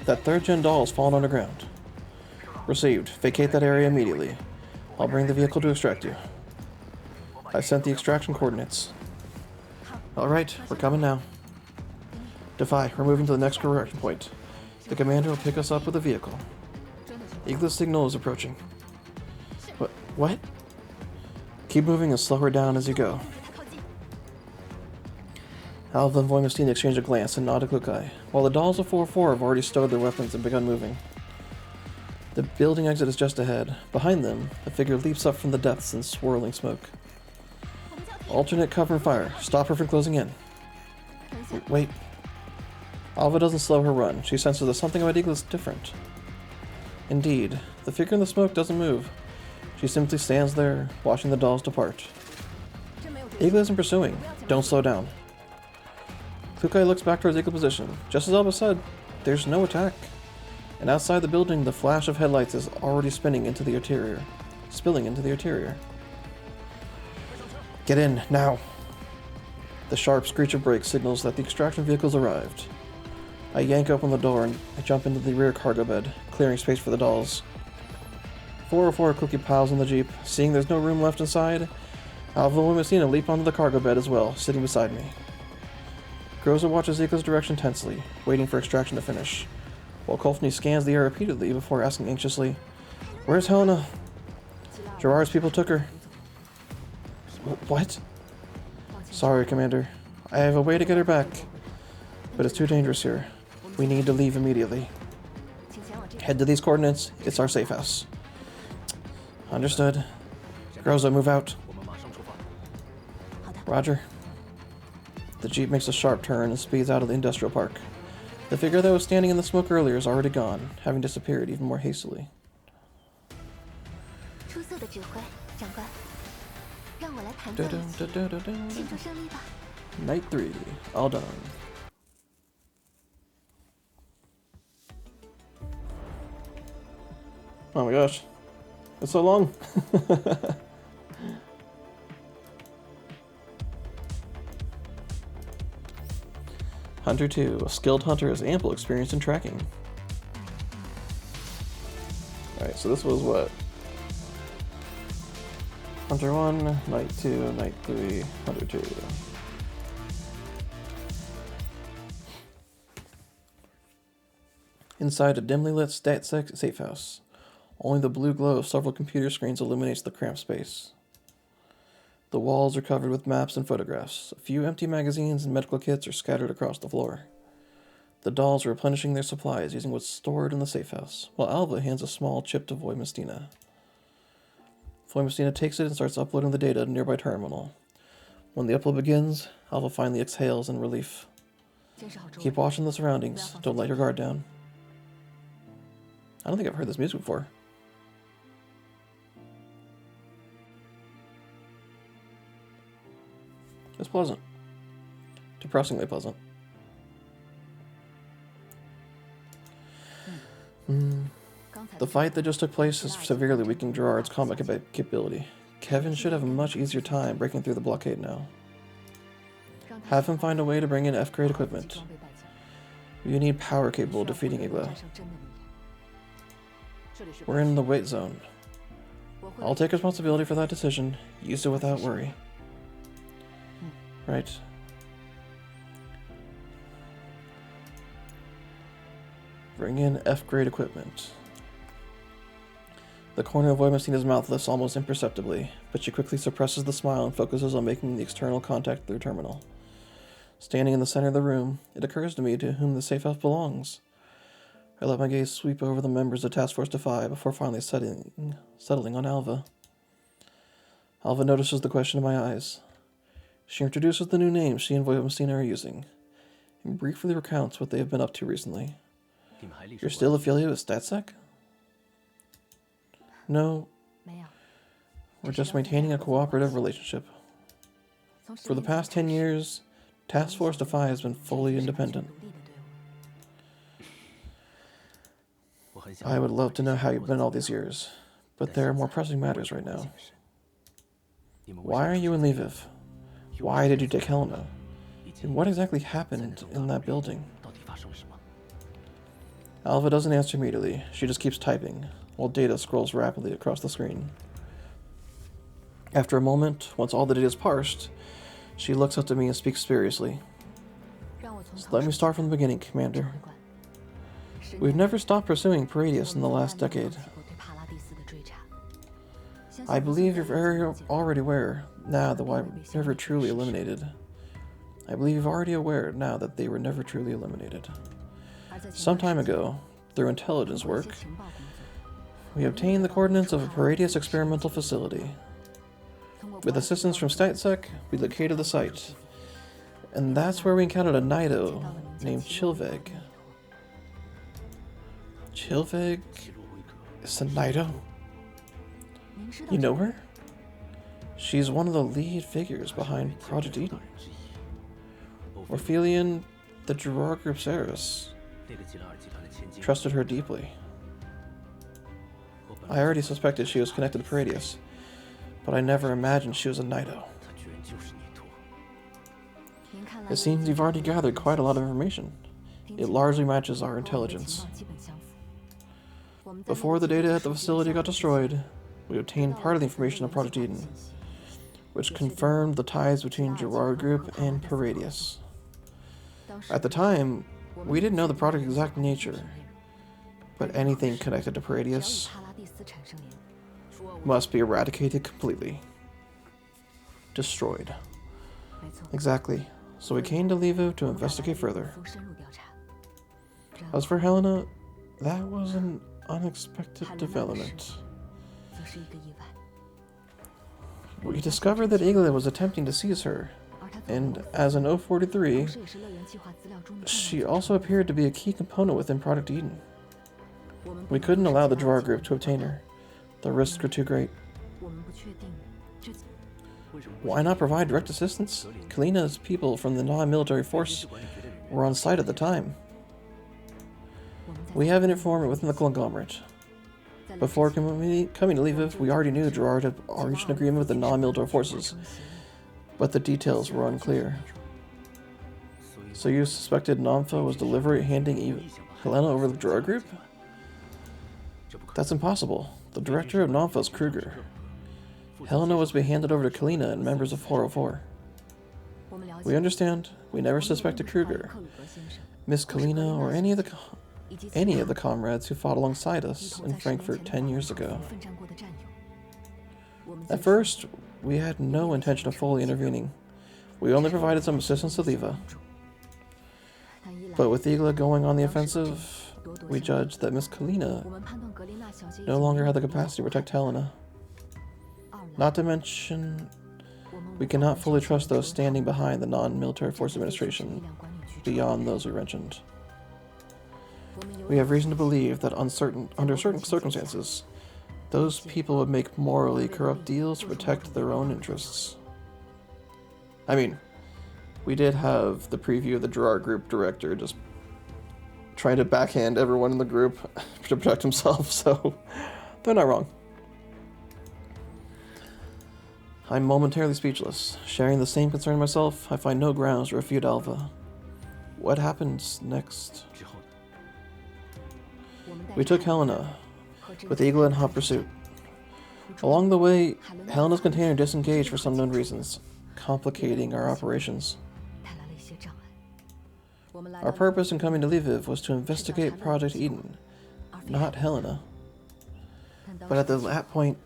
That 3rd-gen doll has fallen underground. Received. Vacate that area immediately. I'll bring the vehicle to extract you. I sent the extraction coordinates. Alright, we're coming now. Defy, we're moving to the next correction point. The commander will pick us up with a vehicle. Igla's signal is approaching. What? Keep moving and slow her down as you go. Alva and Voimestine exchange a glance and nod to Klukai, while the dolls of 4-4 have already stowed their weapons and begun moving. The building exit is just ahead. Behind them, a figure leaps up from the depths in swirling smoke. Alternate cover and fire. Stop her from closing in. Wait. Alva doesn't slow her run. She senses that something about Igla is different. Indeed, the figure in the smoke doesn't move. She simply stands there, watching the dolls depart. Igla isn't pursuing. Don't slow down. Klukai looks back towards Igla position. Just as Alva said, there's no attack. And outside the building, the flash of headlights is already spilling into the interior. Get in, now! The sharp screech of brakes signals that the extraction vehicle's arrived. I yank open the door and I jump into the rear cargo bed, clearing space for the dolls. 404 quickly piles on the Jeep. Seeing there's no room left inside, Alva and Messina leap onto the cargo bed as well, sitting beside me. Groza watches Igla's direction tensely, waiting for extraction to finish, while Kolfni scans the air repeatedly before asking anxiously, "Where's Helena?" "Gerard's people took her." What? Sorry, Commander. I have a way to get her back, but it's too dangerous here. We need to leave immediately. Head to these coordinates. It's our safe house. Understood. Groza, move out. 我们马上出发。 Roger. The Jeep makes a sharp turn and speeds out of the industrial park. The figure that was standing in the smoke earlier is already gone, having disappeared even more hastily. 出色的指挥，长官。让我来弹奏一曲，庆祝胜利吧。 Night 3. All done. Oh my gosh. It's so long. Hunter 2. A skilled hunter has ample experience in tracking. Alright, so this was what? Hunter 1, Night 2, Night 3, Hunter 2. Inside a dimly lit stat-sec safe house. Only the blue glow of several computer screens illuminates the cramped space. The walls are covered with maps and photographs. A few empty magazines and medical kits are scattered across the floor. The dolls are replenishing their supplies using what's stored in the safe house, while Alva hands a small chip to Voimastina. Voimastina takes it and starts uploading the data to a nearby terminal. When the upload begins, Alva finally exhales in relief. Keep watching the surroundings. Don't let your guard down. I don't think I've heard this music before. It's pleasant. Depressingly pleasant. The fight that just took place has severely weakened Gerard's combat capability. Kevin should have a much easier time breaking through the blockade now. Have him find a way to bring in F-grade equipment. You need power capable of defeating Igla. We're in the wait zone. I'll take responsibility for that decision. Use it without worry. Right. Bring in F-grade equipment. The corner of Voimastina's mouth lifts almost imperceptibly, but she quickly suppresses the smile and focuses on making the external contact with her terminal. Standing in the center of the room, it occurs to me to whom the safe house belongs. I let my gaze sweep over the members of Task Force Defy before finally settling on Alva. Alva notices the question in my eyes. She introduces the new names she and Voimastina are using, and briefly recounts what they have been up to recently. You're still affiliated with StatSec? No. We're just maintaining a cooperative relationship. For the past 10 years, Task Force Defy has been fully independent. I would love to know how you've been all these years, but there are more pressing matters right now. Why are you in Lviv? Why did you take Helena? And what exactly happened in that building? Alva doesn't answer immediately. She just keeps typing, while data scrolls rapidly across the screen. After a moment, once all the data is parsed, she looks up to me and speaks seriously. So let me start from the beginning, Commander. We've never stopped pursuing Paradius in the last decade. I believe you're already aware now that they were never truly eliminated. Some time ago, through intelligence work, we obtained the coordinates of a Paradius experimental facility. With assistance from StatSec, we located the site, and that's where we encountered a Nido named Chilveg. Chilveg is a Nido? You know her? She's one of the lead figures behind Project Eden. Orphelion, the Gerard Group's heiress, trusted her deeply. I already suspected she was connected to Paradius, but I never imagined she was a Nido. It seems you've already gathered quite a lot of information. It largely matches our intelligence. Before the data at the facility got destroyed, we obtained part of the information on Project Eden, which confirmed the ties between Gerard Group and Paradius. At the time, we didn't know the project's exact nature, but anything connected to Paradius must be eradicated completely. Destroyed. Exactly. So we came to Lviv to investigate further. As for Helena, that was an unexpected development. We discovered that Igla was attempting to seize her, and as an O-43, she also appeared to be a key component within Project Eden. We couldn't allow the Gerard Group to obtain her. The risks were too great. Why not provide direct assistance? Kalina's people from the non-military force were on site at the time. We have an informant within the conglomerate. Before coming to Lviv, we already knew Gerard had reached an agreement with the non-military forces, but the details were unclear. So you suspected Namfa was deliberately handing Helena over to the Gerard Group? That's impossible. The director of Namfa is Kruger. Helena was to be handed over to Kalina and members of 404. We understand. We never suspected Kruger, Miss Kalina, or any of the comrades who fought alongside us in Frankfurt 10 years ago. At first, we had no intention of fully intervening. We only provided some assistance to Leva. But with Igla going on the offensive, we judged that Miss Kalina no longer had the capacity to protect Helena. Not to mention, we cannot fully trust those standing behind the non-military force administration beyond those we mentioned. We have reason to believe that under certain circumstances, those people would make morally corrupt deals to protect their own interests. I mean, we did have the preview of the Gerard Group director just trying to backhand everyone in the group to protect himself, so they're not wrong. I'm momentarily speechless. Sharing the same concern myself, I find no grounds to refute Alva. What happens next? We took Helena, with Eagle in hot pursuit. Along the way, Helena's container disengaged for some known reasons, complicating our operations. Our purpose in coming to Lviv was to investigate Project Eden, not Helena. But at that point,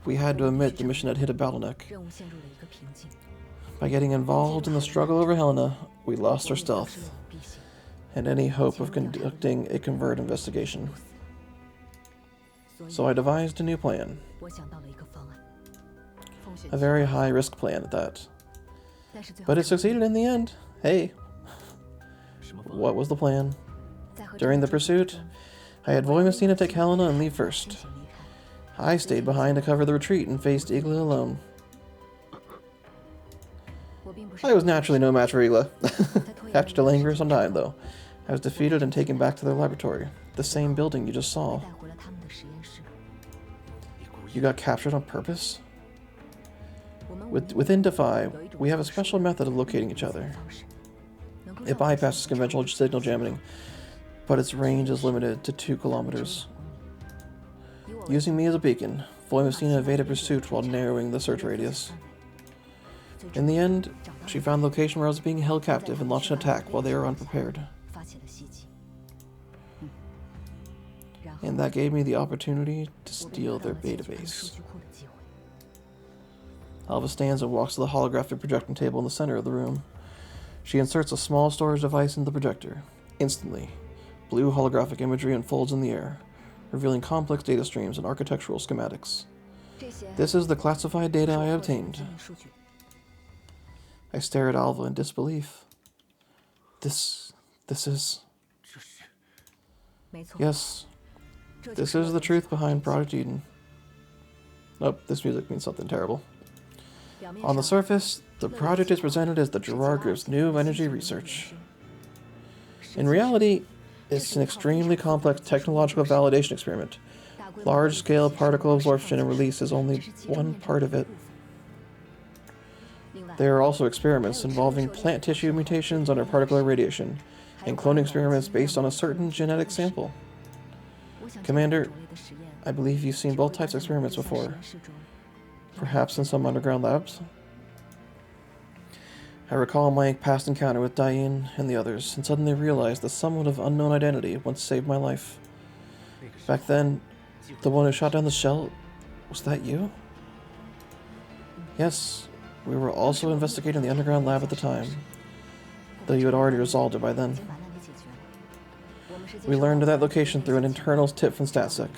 we had to admit the mission had hit a bottleneck. By getting involved in the struggle over Helena, we lost our stealth, and any hope of conducting a covert investigation. So I devised a new plan. A very high-risk plan at that. But it succeeded in the end. Hey. What was the plan? During the pursuit, I had Voimestina take Helena and leave first. I stayed behind to cover the retreat and faced Igla alone. I was naturally no match for Igla. After delaying for some time, though, I was defeated and taken back to their laboratory, the same building you just saw. You got captured on purpose? Within Defy, we have a special method of locating each other. It bypasses conventional signal jamming, but its range is limited to 2 kilometers. Using me as a beacon, Voimestina evaded pursuit while narrowing the search radius. In the end, she found the location where I was being held captive and launched an attack while they were unprepared. And that gave me the opportunity to steal their database. Alva stands and walks to the holographic projecting table in the center of the room. She inserts a small storage device into the projector. Instantly, blue holographic imagery unfolds in the air, revealing complex data streams and architectural schematics. This is the classified data I obtained. I stare at Alva in disbelief. This is... Yes, this is the truth behind Project Eden. Nope, this music means something terrible. On the surface, the project is presented as the Gerard Group's new energy research. In reality, it's an extremely complex technological validation experiment. Large-scale particle absorption and release is only one part of it. There are also experiments involving plant tissue mutations under particle irradiation, and cloning experiments based on a certain genetic sample. Commander, I believe you've seen both types of experiments before. Perhaps in some underground labs? I recall my past encounter with Diane and the others, and suddenly realized that someone of unknown identity once saved my life. Back then, the one who shot down the shell, was that you? Yes, we were also investigating the underground lab at the time, though you had already resolved it by then. We learned of that location through an internal tip from StatSec.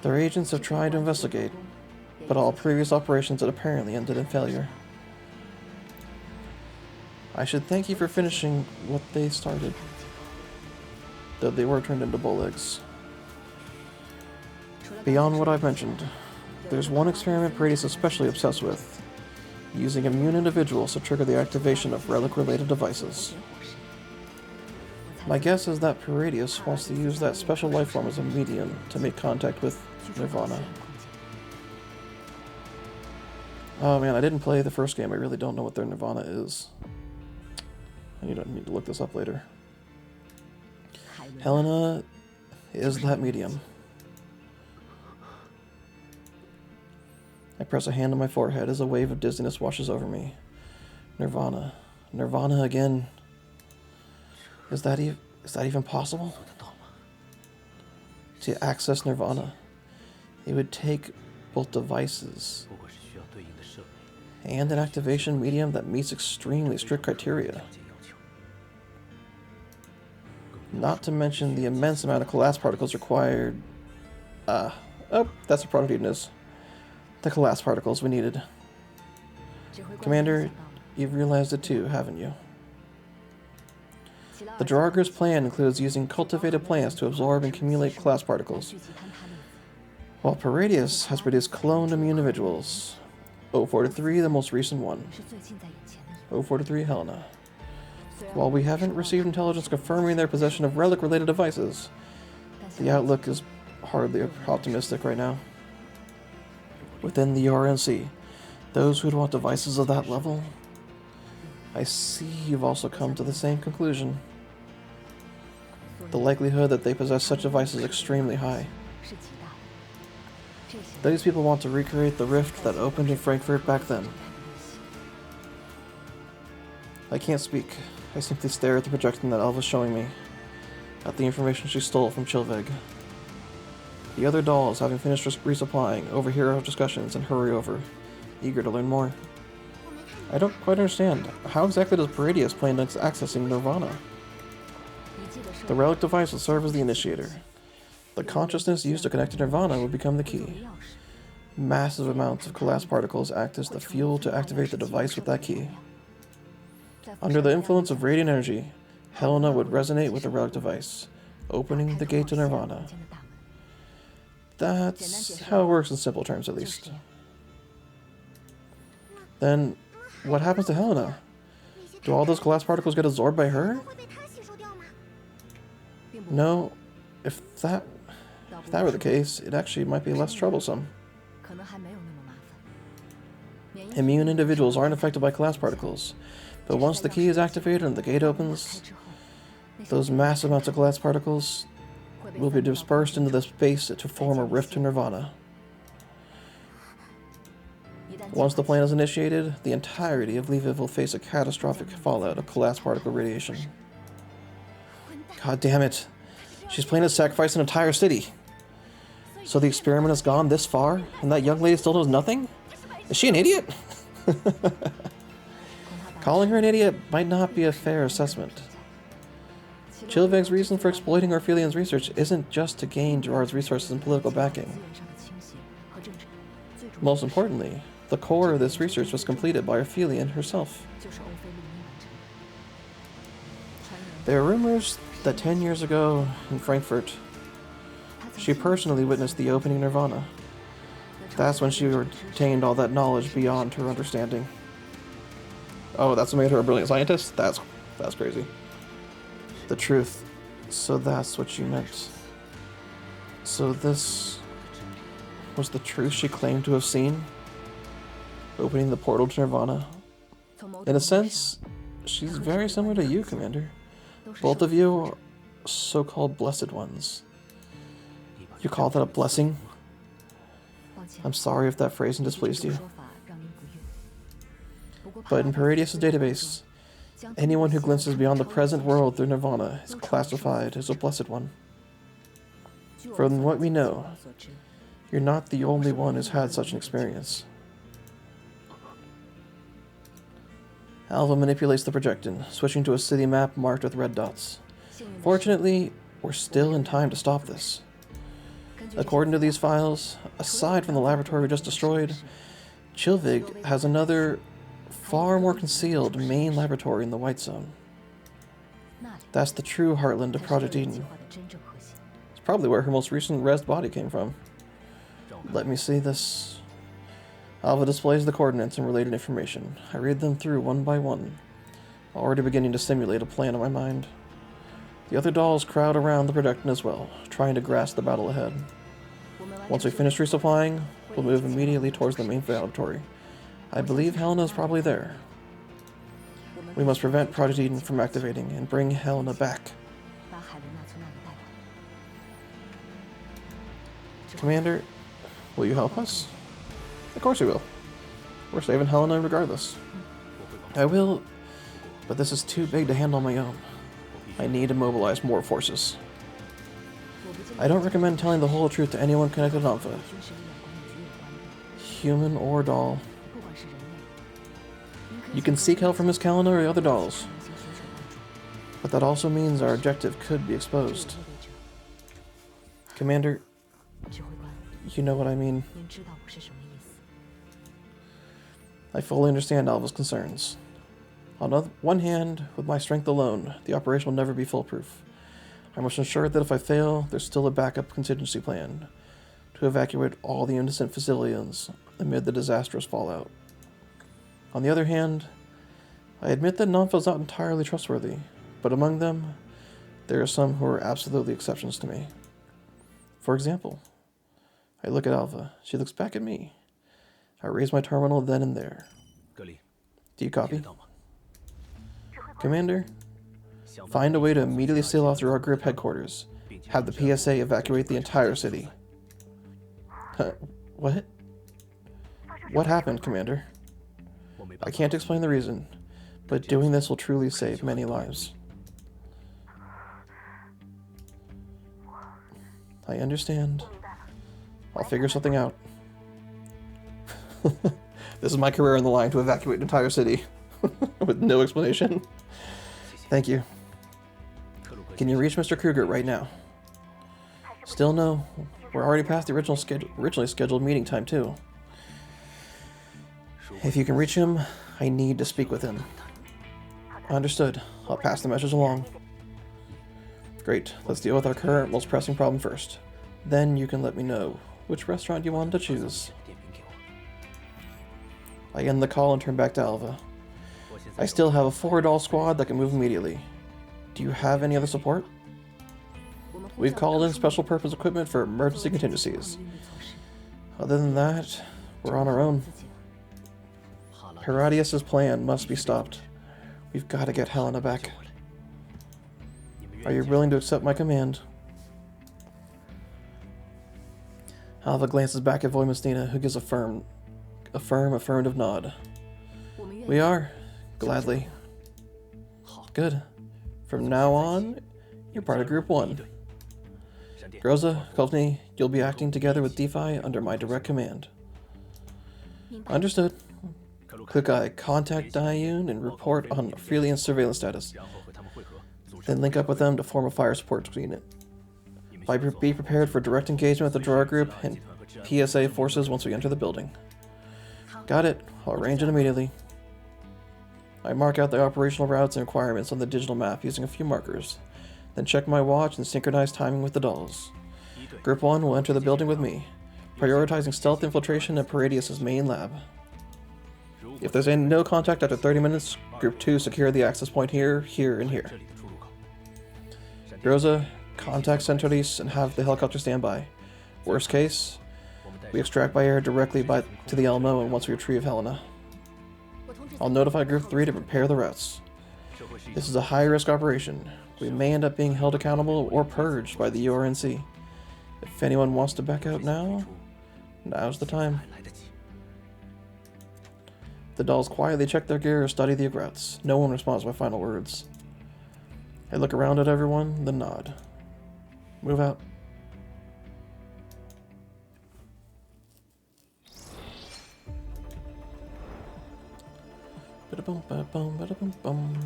Their agents have tried to investigate, but all previous operations had apparently ended in failure. I should thank you for finishing what they started, though they were turned into bull eggs. Beyond what I've mentioned, there's one experiment Paredes is especially obsessed with, using immune individuals to trigger the activation of relic-related devices. My guess is that Paredes wants to use that special life form as a medium to make contact with Nirvana. Oh man, I didn't play the first game. I really don't know what their Nirvana is. I need to look this up later. Helena is that medium. I press a hand on my forehead as a wave of dizziness washes over me. Nirvana. Nirvana again. Is that even possible? To access Nirvana, it would take both devices and an activation medium that meets extremely strict criteria. Not to mention the immense amount of collapse particles required. Oh, that's what Prodigy is. The collapse particles we needed. Commander, you've realized it too, haven't you? The Draugrs' plan includes using cultivated plants to absorb and accumulate collapse particles, while Paradius has produced cloned immune individuals. 043, the most recent one. 043, Helena. While we haven't received intelligence confirming their possession of relic-related devices, the outlook is hardly optimistic right now. Within the RNC, those who'd want devices of that level, I see you've also come to the same conclusion. The likelihood that they possess such devices is extremely high. These people want to recreate the rift that opened in Frankfurt back then. I can't speak. I simply stare at the projection that Alva's showing me, at the information she stole from Chilveg. The other dolls, having finished resupplying, overhear our discussions and hurry over, eager to learn more. I don't quite understand. How exactly does Paradius plan on accessing Nirvana? The relic device will serve as the initiator. The consciousness used to connect to Nirvana will become the key. Massive amounts of collapse particles act as the fuel to activate the device with that key. Under the influence of radiant energy, Helena would resonate with the relic device, opening the gate to Nirvana. That's how it works in simple terms, at least. Then, what happens to Helena? Do all those collapse particles get absorbed by her? No, if that were the case, it actually might be less troublesome. Immune individuals aren't affected by collapse particles, but once the key is activated and the gate opens, those massive amounts of collapse particles will be dispersed into the space to form a rift to Nirvana. Once the plan is initiated, the entirety of Lviv will face a catastrophic fallout of collapse particle radiation. God damn it. She's planning to sacrifice an entire city. So the experiment has gone this far, and that young lady still knows nothing? Is she an idiot? Calling her an idiot might not be a fair assessment. Chilveg's reason for exploiting Orphelian's research isn't just to gain Gerard's resources and political backing. Most importantly, the core of this research was completed by Orphelian herself. There are rumors that 10 years ago in Frankfurt, she personally witnessed the opening of Nirvana. That's when she retained all that knowledge beyond her understanding. Oh, that's what made her a brilliant scientist? That's crazy. The truth. So that's what she meant. So this was the truth she claimed to have seen? Opening the portal to Nirvana? In a sense, she's very similar to you, Commander. Both of you are so-called blessed ones. You call that a blessing? I'm sorry if that phrasing displeased you. But in Paradius' database, anyone who glimpses beyond the present world through Nirvana is classified as a blessed one. From what we know, you're not the only one who's had such an experience. Alva manipulates the projection, switching to a city map marked with red dots. Fortunately, we're still in time to stop this. According to these files, aside from the laboratory we just destroyed, Chilvig has another, far more concealed main laboratory in the White Zone. That's the true heartland of Project Eden. It's probably where her most recent rezzed body came from. Let me see this. Alva displays the coordinates and related information. I read them through one by one, already beginning to simulate a plan in my mind. The other dolls crowd around the projection as well, trying to grasp the battle ahead. Once we finish resupplying, we'll move immediately towards the main laboratory. I believe Helena is probably there. We must prevent Project Eden from activating and bring Helena back. Commander, will you help us? Of course we will. We're saving Helena regardless. I will, but this is too big to handle on my own. I need to mobilize more forces. I don't recommend telling the whole truth to anyone connected to Alpha, human or doll. You can seek help from Miss Kalina or the other dolls, but that also means our objective could be exposed. Commander, you know what I mean. I fully understand Alva's concerns. On the one hand, with my strength alone, the operation will never be foolproof. I must ensure that if I fail, there's still a backup contingency plan to evacuate all the innocent civilians amid the disastrous fallout. On the other hand, I admit that Nanfa is not entirely trustworthy, but among them, there are some who are absolutely exceptions to me. For example, I look at Alva, she looks back at me. I raise my terminal then and there. Do you copy? Commander, find a way to immediately seal off the drug group headquarters. Have the PSA evacuate the entire city. What? What happened, Commander? I can't explain the reason, but doing this will truly save many lives. I understand. I'll figure something out. This is my career on the line to evacuate an entire city with no explanation. Thank you. Can you reach Mr. Kruger right now? Still no. We're already past the originally scheduled meeting time too. If you can reach him, I need to speak with him. Understood. I'll pass the message along. Great. Let's deal with our current, most pressing problem first. Then you can let me know which restaurant you want to choose. I end the call and turn back to Alva. I still have a 4-doll squad that can move immediately. Do you have any other support? We've called in special purpose equipment for emergency contingencies. Other than that, we're on our own. Herodias' plan must be stopped. We've got to get Helena back. Are you willing to accept my command? Alva glances back at Voimastina, who gives a firm affirmative nod. We are. Gladly. Good. From now on, you're part of Group 1. Groza, Kovni, you'll be acting together with DeFi under my direct command. Understood. Click I contact Dayun and report on Freelian's surveillance status. Then link up with them to form a fire support unit. Be prepared for direct engagement with the Drawer Group and PSA forces once we enter the building. Got it. I'll arrange it immediately. I mark out the operational routes and requirements on the digital map using a few markers, then check my watch and synchronize timing with the dolls. Group 1 will enter the building with me, prioritizing stealth infiltration at Paradius' main lab. If there's no contact after 30 minutes, Group 2 secure the access point here, here, and here. Groza, contact Centralis and have the helicopter stand by. Worst case, we extract by air directly to the Elmo and once we retrieve Helena. I'll notify Group 3 to prepare the routes. This is a high-risk operation. We may end up being held accountable or purged by the URNC. If anyone wants to back out now, now's the time. The dolls quietly check their gear or study the routes. No one responds to my final words. I look around at everyone, then nod. Move out. Ba-da-bum, ba-da-bum, ba-da-bum, bum.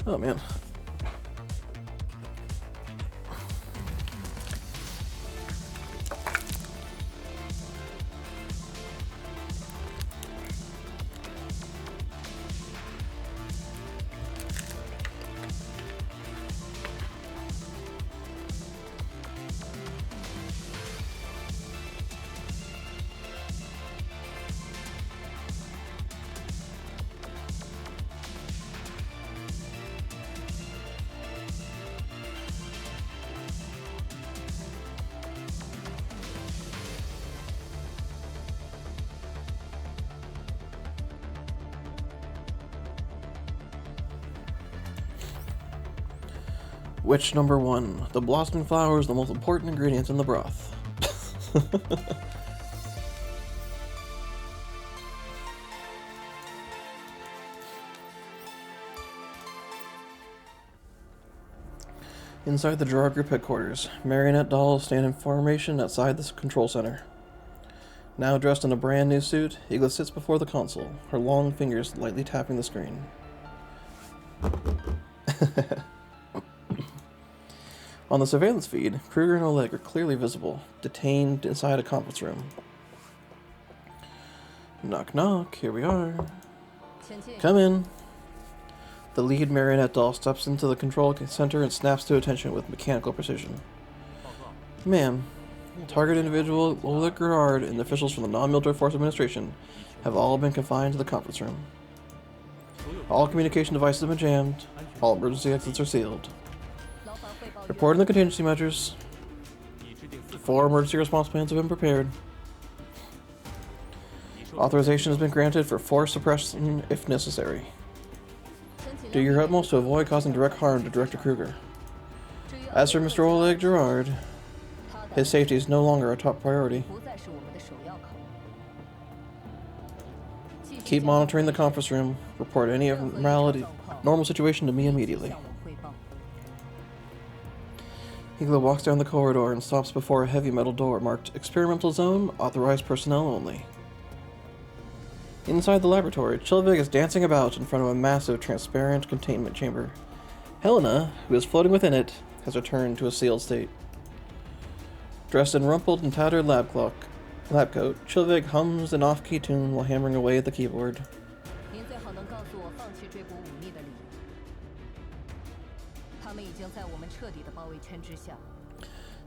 Oh man. Witch number 1. The blossoming flower is the most important ingredient in the broth. Inside the Gerard Group headquarters, marionette dolls stand in formation outside the control center. Now dressed in a brand new suit, Igla sits before the console, her long fingers lightly tapping the screen. On the surveillance feed, Kruger and Oleg are clearly visible, detained inside a conference room. Knock knock, here we are. Come in. The lead marionette doll steps into the control center and snaps to attention with mechanical precision. Ma'am, target individual Oleg Gerard and officials from the Non-Military Force Administration have all been confined to the conference room. All communication devices have been jammed. All emergency exits are sealed. Reporting the contingency measures. 4 emergency response plans have been prepared. Authorization has been granted for force suppression if necessary. Do your utmost to avoid causing direct harm to Director Kruger. As for Mr. Oleg Gerard, his safety is no longer a top priority. Keep monitoring the conference room. Report any normal situation to me immediately. Igla walks down the corridor and stops before a heavy metal door marked Experimental Zone, Authorized Personnel Only. Inside the laboratory, Chilvig is dancing about in front of a massive transparent containment chamber. Helena, who is floating within it, has returned to a sealed state. Dressed in rumpled and tattered lab coat, Chilvig hums an off-key tune while hammering away at the keyboard.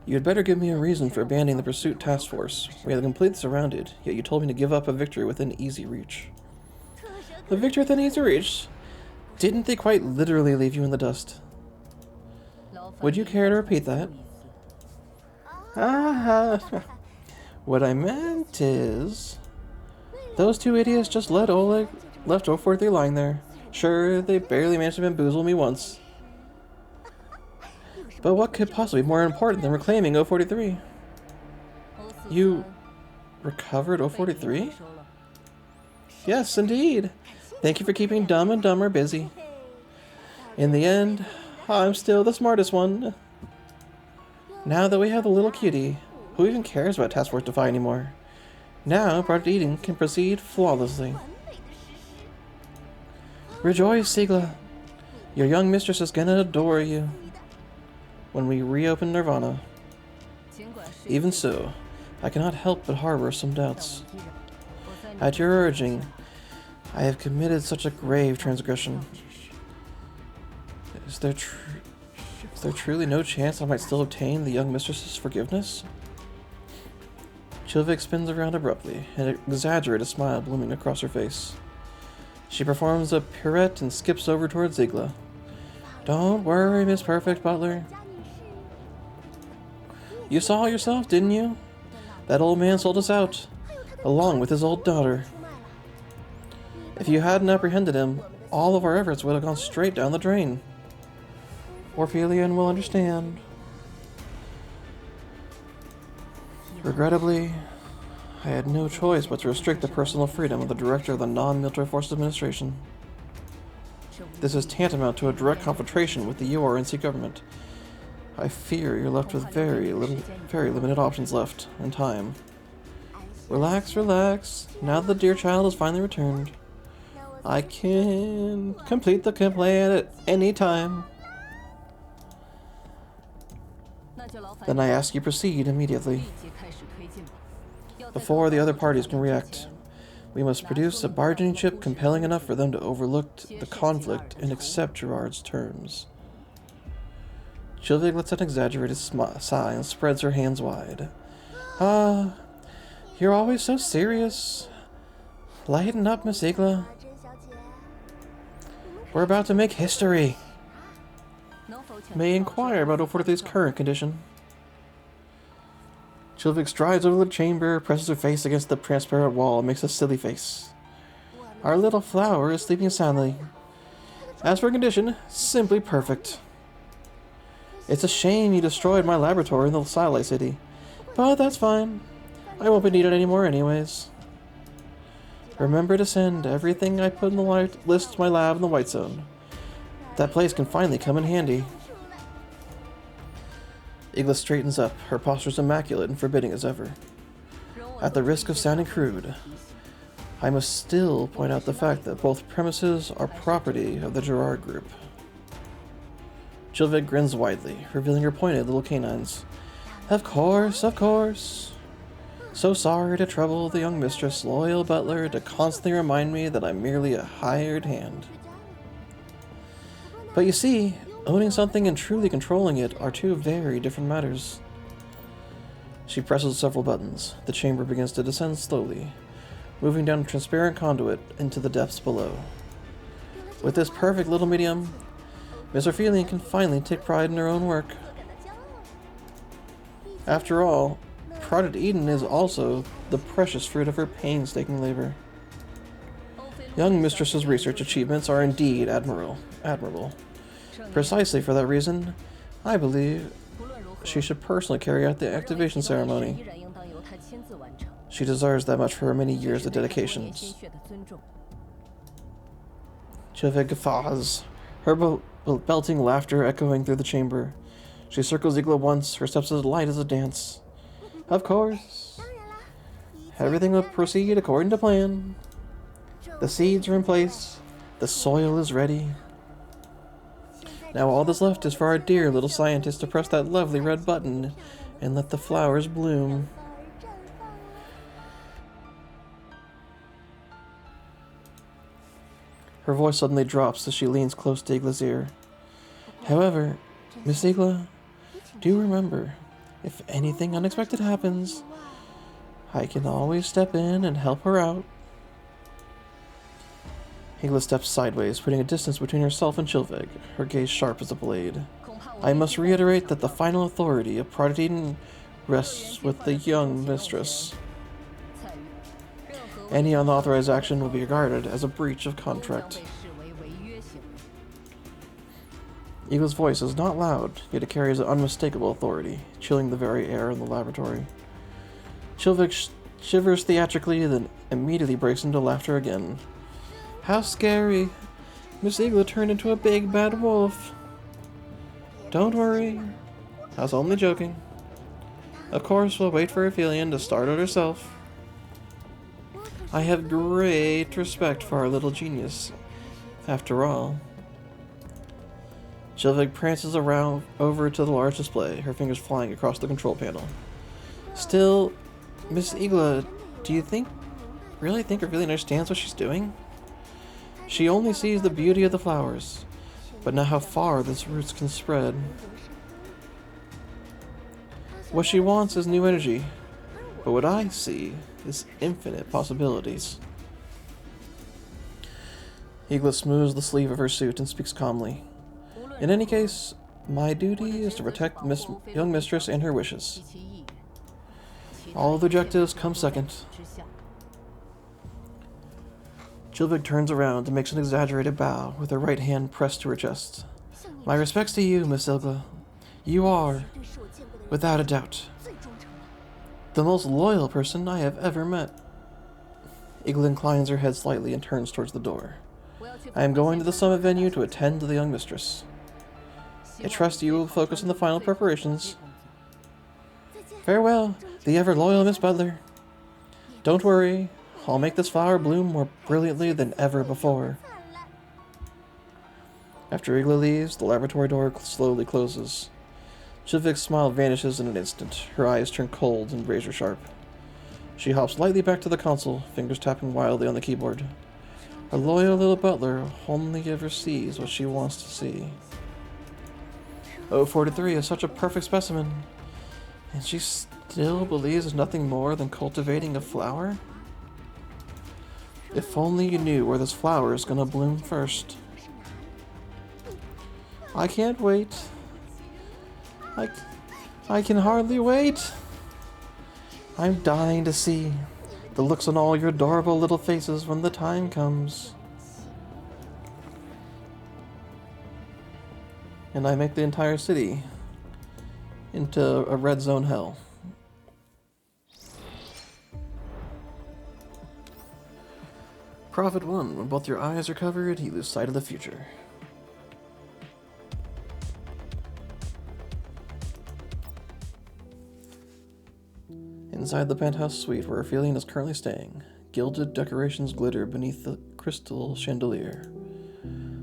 You had better give me a reason for abandoning the pursuit task force. We are completely surrounded, yet you told me to give up a victory within easy reach. A victory within easy reach? Didn't they quite literally leave you in the dust? Would you care to repeat that? What I meant is... those 2 idiots just left 043 lying there. Sure, they barely managed to bamboozle me once. But what could possibly be more important than reclaiming 043? You recovered 043? Yes, indeed. Thank you for keeping Dumb and Dumber busy. In the end, I'm still the smartest one. Now that we have the little cutie, who even cares about Task Force Defy anymore? Now, Project Eden can proceed flawlessly. Rejoice, Sigla. Your young mistress is gonna adore you when we reopen Nirvana. Even so, I cannot help but harbor some doubts. At your urging, I have committed such a grave transgression. Is there truly no chance I might still obtain the young mistress's forgiveness? Chilvik spins around abruptly, an exaggerated smile blooming across her face. She performs a pirouette and skips over towards Ziegler. Don't worry, Miss Perfect Butler. You saw yourself, didn't you? That old man sold us out, along with his old daughter. If you hadn't apprehended him, all of our efforts would have gone straight down the drain. Orphelion will understand. Regrettably, I had no choice but to restrict the personal freedom of the director of the Non-Military Forces Administration. This is tantamount to a direct confrontation with the URNC government. I fear you're left with very limited options left, and time. Relax, relax. Now that the dear child has finally returned, I can complete the complaint at any time. Then I ask you proceed immediately. Before the other parties can react, we must produce a bargaining chip compelling enough for them to overlook the conflict and accept Gerard's terms. Chilvig lets out an exaggerated sigh and spreads her hands wide. You're always so serious. Lighten up, Miss Igla. We're about to make history. May I inquire about 043's current condition? Chilvik strides over the chamber, presses her face against the transparent wall, and makes a silly face. Our little flower is sleeping soundly. As for condition, simply perfect. It's a shame you destroyed my laboratory in the satellite city. But that's fine. I won't be needed anymore anyways. Remember to send everything I put in the list to my lab in the White Zone. That place can finally come in handy. Igla straightens up, her posture's immaculate and forbidding as ever. At the risk of sounding crude, I must still point out the fact that both premises are property of the Gerard Group. Chilvig grins widely, revealing her pointed little canines. Of course, of course. So sorry to trouble the young mistress, loyal butler, to constantly remind me that I'm merely a hired hand. But you see, owning something and truly controlling it are two very different matters. She presses several buttons. The chamber begins to descend slowly, moving down a transparent conduit into the depths below. With this perfect little medium, Miss Ophelia can finally take pride in her own work. After all, Project Eden is also the precious fruit of her painstaking labor. Young Mistress's research achievements are indeed admirable. Precisely for that reason, I believe she should personally carry out the activation ceremony. She deserves that much for her many years of dedications. Chilvig guffaws, her belting laughter echoing through the chamber. She circles Igla once, her steps as light as a dance. Of course. Everything will proceed according to plan. The seeds are in place. The soil is ready. Now all that's left is for our dear little scientist to press that lovely red button and let the flowers bloom. Her voice suddenly drops as she leans close to Igla's ear. However, Miss Igla, do remember, if anything unexpected happens, I can always step in and help her out. Igla steps sideways, putting a distance between herself and Chilvig, her gaze sharp as a blade. I must reiterate that the final authority of Project Eden rests with the young mistress. Any unauthorized action will be regarded as a breach of contract. Igla's voice is not loud, yet it carries an unmistakable authority, chilling the very air in the laboratory. Chilvig shivers theatrically, then immediately breaks into laughter again. How scary! Miss Igla turned into a big bad wolf. Don't worry, I was only joking. Of course, we'll wait for Ophelia to start it herself. I have great respect for our little genius, after all. Chilvig prances around over to the large display, her fingers flying across the control panel. Still, Miss Igla, do you really think Ophelia understands what she's doing? She only sees the beauty of the flowers, but not how far those roots can spread. What she wants is new energy, but what I see is infinite possibilities. Igla smooths the sleeve of her suit and speaks calmly. In any case, my duty is to protect young mistress and her wishes. All the objectives come second. Chilvig turns around and makes an exaggerated bow with her right hand pressed to her chest. My respects to you, Miss Igla. You are, without a doubt, the most loyal person I have ever met. Igla inclines her head slightly and turns towards the door. I am going to the summit venue to attend to the young mistress. I trust you will focus on the final preparations. Farewell, the ever-loyal Miss Butler. Don't worry, I'll make this flower bloom more brilliantly than ever before. After Igla leaves, the laboratory door slowly closes. Chilvig's smile vanishes in an instant, her eyes turn cold and razor-sharp. She hops lightly back to the console, fingers tapping wildly on the keyboard. A loyal little butler only ever sees what she wants to see. 043 is such a perfect specimen, and she still believes in nothing more than cultivating a flower? If only you knew where this flower is gonna bloom first. I can't wait. I can hardly wait. I'm dying to see the looks on all your adorable little faces when the time comes. And I make the entire city into a red zone hell. Prophet 1. When both your eyes are covered, you lose sight of the future. Inside the penthouse suite where Ophelia is currently staying, gilded decorations glitter beneath the crystal chandelier.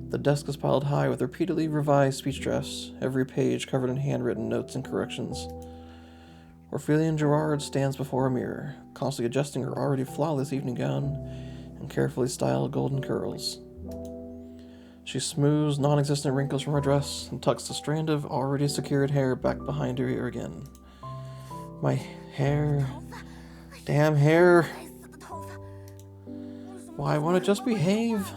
The desk is piled high with repeatedly revised speech drafts, every page covered in handwritten notes and corrections. Ophelia Gerard stands before a mirror, constantly adjusting her already flawless evening gown and carefully styled golden curls. She smooths non-existent wrinkles from her dress and tucks the strand of already secured hair back behind her ear again. My hair. Damn hair. Why won't it just behave?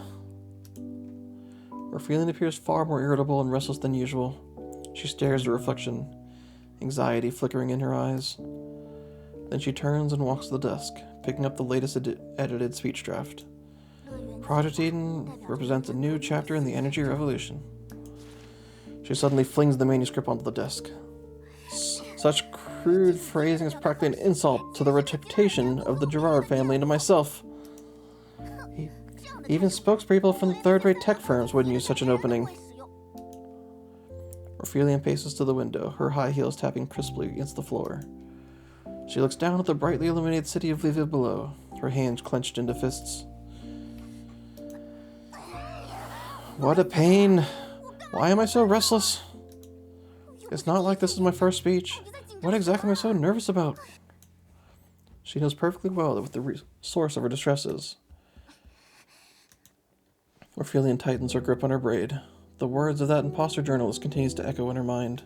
Her feeling appears far more irritable and restless than usual. She stares at her reflection, anxiety flickering in her eyes. Then she turns and walks to the desk, picking up the latest edited speech draft. Project Eden represents a new chapter in the energy revolution. She suddenly flings the manuscript onto the desk. Such crude phrasing is practically an insult to the reputation of the Gerard family and to myself. Even spokespeople from third-rate tech firms wouldn't use such an opening. Ophelia paces to the window, her high heels tapping crisply against the floor. She looks down at the brightly illuminated city of Lviv below, her hands clenched into fists. What a pain! Why am I so restless? It's not like this is my first speech. What exactly am I so nervous about? She knows perfectly well what the source of her distress is. Ophelia tightens her grip on her braid. The words of that imposter journalist continues to echo in her mind.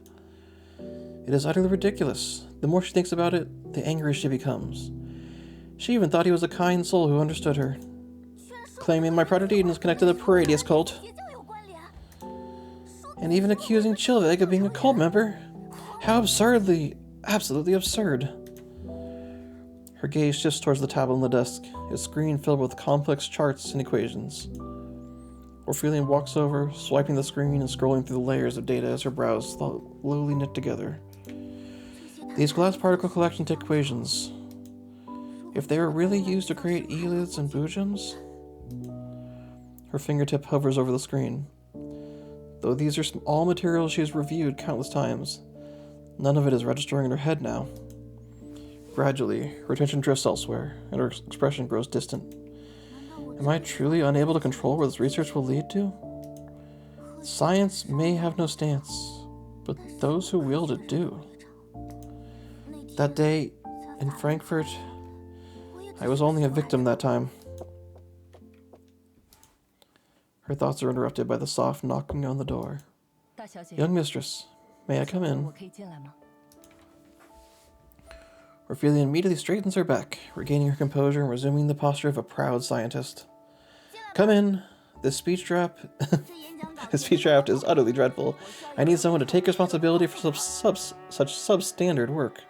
It is utterly ridiculous. The more she thinks about it, the angrier she becomes. She even thought he was a kind soul who understood her. Claiming my Project Eden is connected to the Paradius cult. And even accusing Chilveg of being a cult member. How absolutely absurd. Her gaze shifts towards the tablet on the desk, its screen filled with complex charts and equations. Ophelia walks over, swiping the screen and scrolling through the layers of data as her brows slowly knit together. These glass particle collection equations, if they were really used to create elids and bujums? Her fingertip hovers over the screen. Though these are all materials she has reviewed countless times, none of it is registering in her head now. Gradually, her attention drifts elsewhere, and her expression grows distant. Am I truly unable to control where this research will lead to? Science may have no stance, but those who wield it do. That day in Frankfurt, I was only a victim that time. Her thoughts are interrupted by the soft knocking on the door. Young mistress, may I come in? Ophelia immediately straightens her back, regaining her composure and resuming the posture of a proud scientist. Come in. This speech draft is utterly dreadful. I need someone to take responsibility for such substandard work.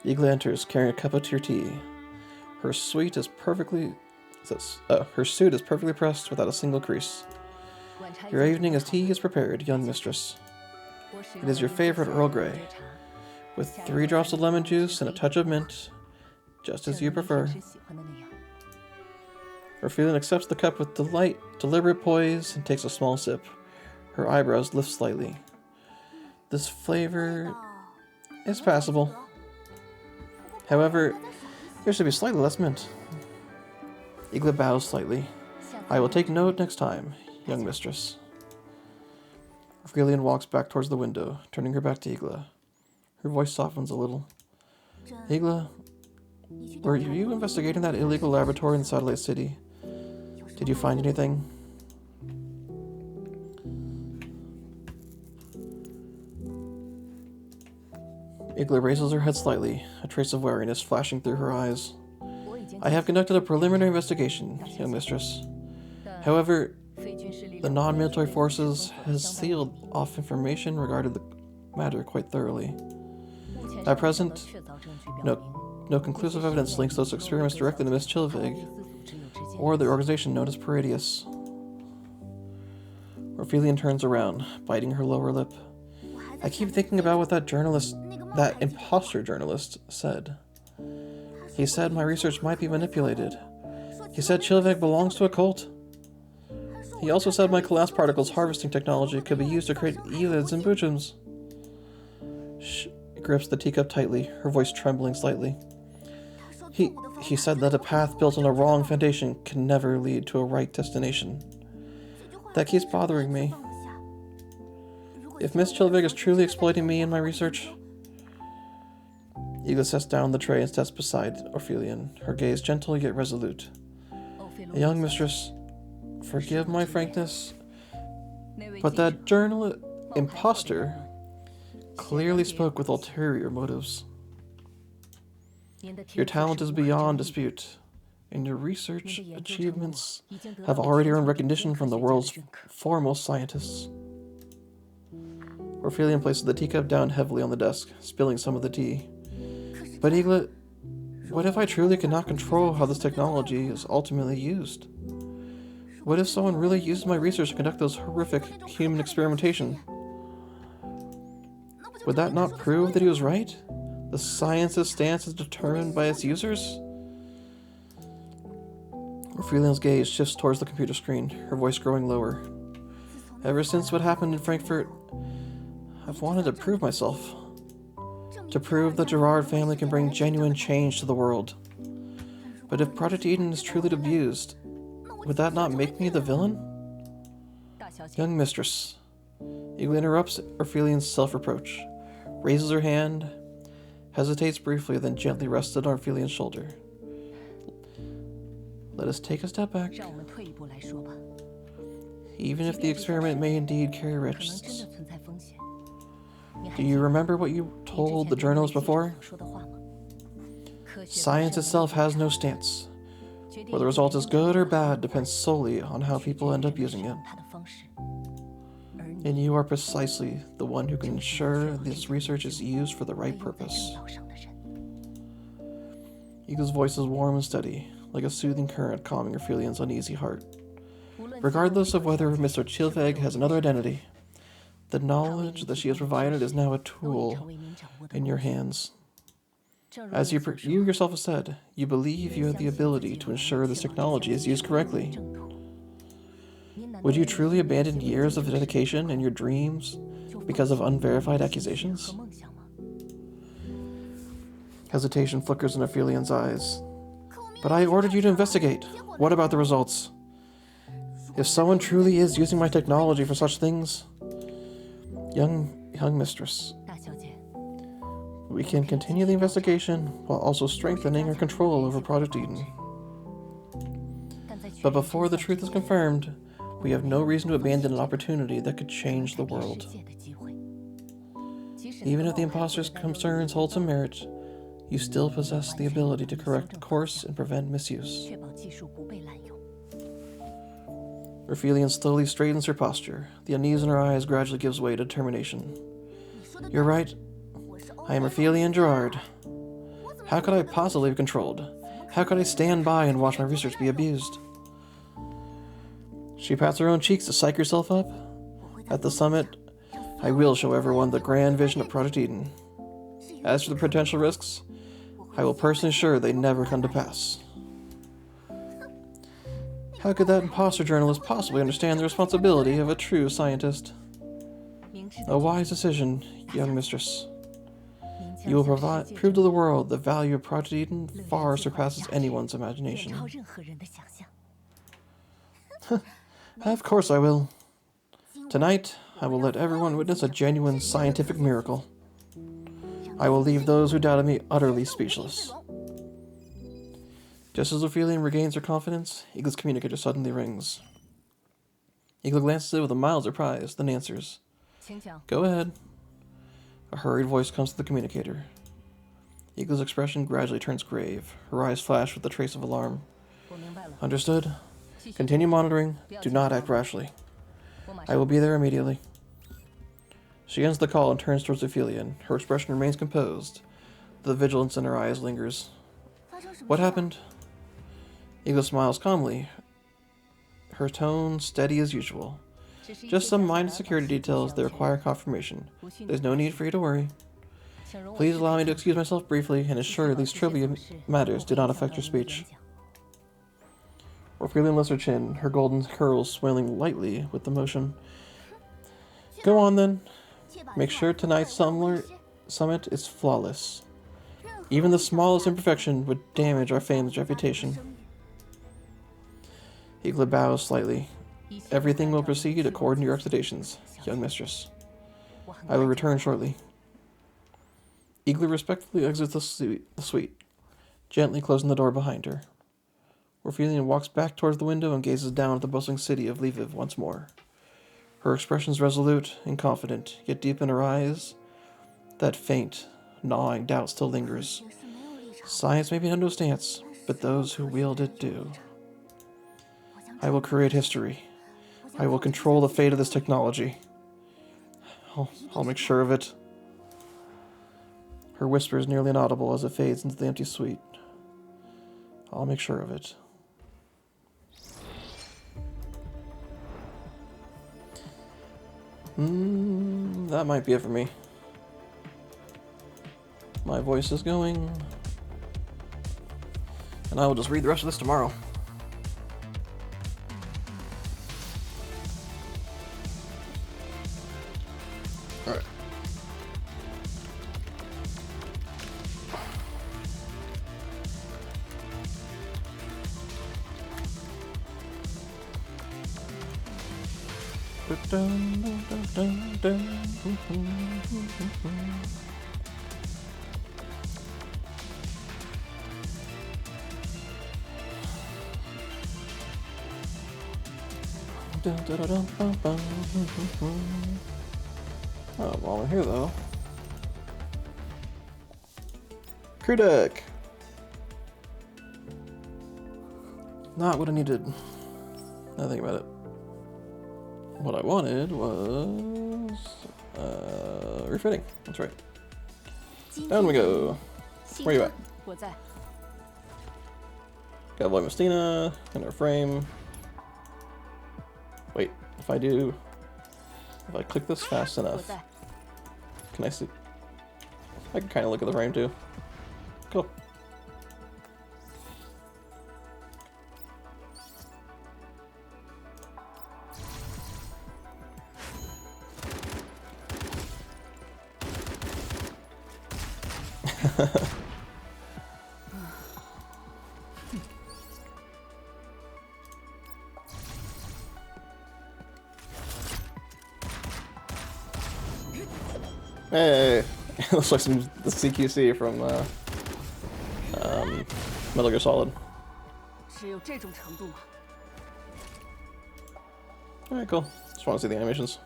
Igla enters, carrying a cup of tea. Her suit is perfectly pressed without a single crease. Your evening tea is prepared, young mistress. It is your favorite Earl Grey, with 3 drops of lemon juice and a touch of mint, just as you prefer. Ophelia accepts the cup with deliberate poise, and takes a small sip. Her eyebrows lift slightly. This flavor is passable. However, there should be slightly less mint. Igla bows slightly. I will take note next time, young mistress. Ophelia walks back towards the window, turning her back to Igla. Her voice softens a little. Igla, were you investigating that illegal laboratory in Satellite City? Did you find anything? Igla raises her head slightly, a trace of wariness flashing through her eyes. I have conducted a preliminary investigation, young mistress. However, the non-military forces has sealed off information regarding the matter quite thoroughly. At present, no conclusive evidence links those experiments directly to Miss Chilvig, or the organization known as Paradius. Ophelia turns around, biting her lower lip. I keep thinking about what that imposter journalist said. He said my research might be manipulated. He said Chilveg belongs to a cult. He also said my collapsed particles harvesting technology could be used to create elids and buchums. She grips the teacup tightly, her voice trembling slightly. He said that a path built on a wrong foundation can never lead to a right destination. That keeps bothering me. If Miss Chilveg is truly exploiting me in my research... Igla sets down the tray and steps beside Orphelion, her gaze gentle yet resolute. Young mistress, forgive my frankness, but that imposter clearly spoke with ulterior motives. Your talent is beyond dispute, and your research achievements have already earned recognition from the world's foremost scientists. Orphelion places the teacup down heavily on the desk, spilling some of the tea. But Igla, what if I truly cannot control how this technology is ultimately used? What if someone really uses my research to conduct those horrific human experimentation? Would that not prove that he was right? The science's stance is determined by its users? Orphelion's gaze shifts towards the computer screen, her voice growing lower. Ever since what happened in Frankfurt, I've wanted to prove myself. To prove the Gerard family can bring genuine change to the world. But if Project Eden is truly abused, would that not make me the villain? Young mistress. Igla interrupts Orphelion's self-reproach, raises her hand, hesitates briefly, then gently rests it on Orphelion's shoulder. Let us take a step back. Even if the experiment may indeed carry risks, do you remember what you told the journalist before? Science itself has no stance. Whether the result is good or bad depends solely on how people end up using it. And you are precisely the one who can ensure this research is used for the right purpose. Igla's voice is warm and steady, like a soothing current calming Orphelion's uneasy heart. Regardless of whether Mr. Chilveg has another identity, the knowledge that she has provided is now a tool in your hands. As you yourself have said, you believe you have the ability to ensure this technology is used correctly. Would you truly abandon years of dedication and your dreams because of unverified accusations? Hesitation flickers in Orphelion's eyes. But I ordered you to investigate. What about the results? If someone truly is using my technology for such things, young mistress, we can continue the investigation while also strengthening our control over Project Eden. But before the truth is confirmed, we have no reason to abandon an opportunity that could change the world. Even if the imposter's concerns hold some merit, you still possess the ability to correct course and prevent misuse. Orphelion slowly straightens her posture. The unease in her eyes gradually gives way to determination. You're right. I am Orphelion Gerard. How could I possibly be controlled? How could I stand by and watch my research be abused? She pats her own cheeks to psych herself up. At the summit, I will show everyone the grand vision of Project Eden. As for the potential risks, I will personally ensure they never come to pass. How could that imposter journalist possibly understand the responsibility of a true scientist? A wise decision, young mistress. You will prove to the world the value of Project Eden far surpasses anyone's imagination. Of course I will. Tonight, I will let everyone witness a genuine scientific miracle. I will leave those who doubted me utterly speechless. Just as Orphelien regains her confidence, Igla's communicator suddenly rings. Igla glances at it with a mild surprise, then answers. Go ahead. A hurried voice comes to the communicator. Igla's expression gradually turns grave. Her eyes flash with a trace of alarm. Understood. Continue monitoring. Do not act rashly. I will be there immediately. She ends the call and turns towards Orphelien. Her expression remains composed. The vigilance in her eyes lingers. What happened? Igla smiles calmly, her tone steady as usual. Just some minor security details that require confirmation. There's no need for you to worry. Please allow me to excuse myself briefly and ensure these trivia matters do not affect your speech. Ophelia lifts her chin, her golden curls swirling lightly with the motion. Go on then. Make sure tonight's summit is flawless. Even the smallest imperfection would damage our fame's reputation. Igla bows slightly. Everything will proceed according to your expectations, young mistress. I will return shortly. Igla respectfully exits the suite, gently closing the door behind her. Orphelian walks back towards the window and gazes down at the bustling city of Lviv once more. Her expression is resolute and confident, yet deep in her eyes, that faint, gnawing doubt still lingers. Science may be no stance, but those who wield it do. I will create history. I will control the fate of this technology. I'll make sure of it. Her whisper is nearly inaudible as it fades into the empty suite. I'll make sure of it. That might be it for me. My voice is going. And I will just read the rest of this tomorrow. Alright. Oh, while we're here though. Crew deck! Not what I needed. Now think about it. What I wanted was refitting. That's right. Down we go. Where you at? Got Voimastina in our frame. Wait, if I click this fast enough, can I see? I can kind of look at the frame too. Cool. Hey, it looks like the CQC from Metal Gear Solid. Alright, cool. Just want to see the animations.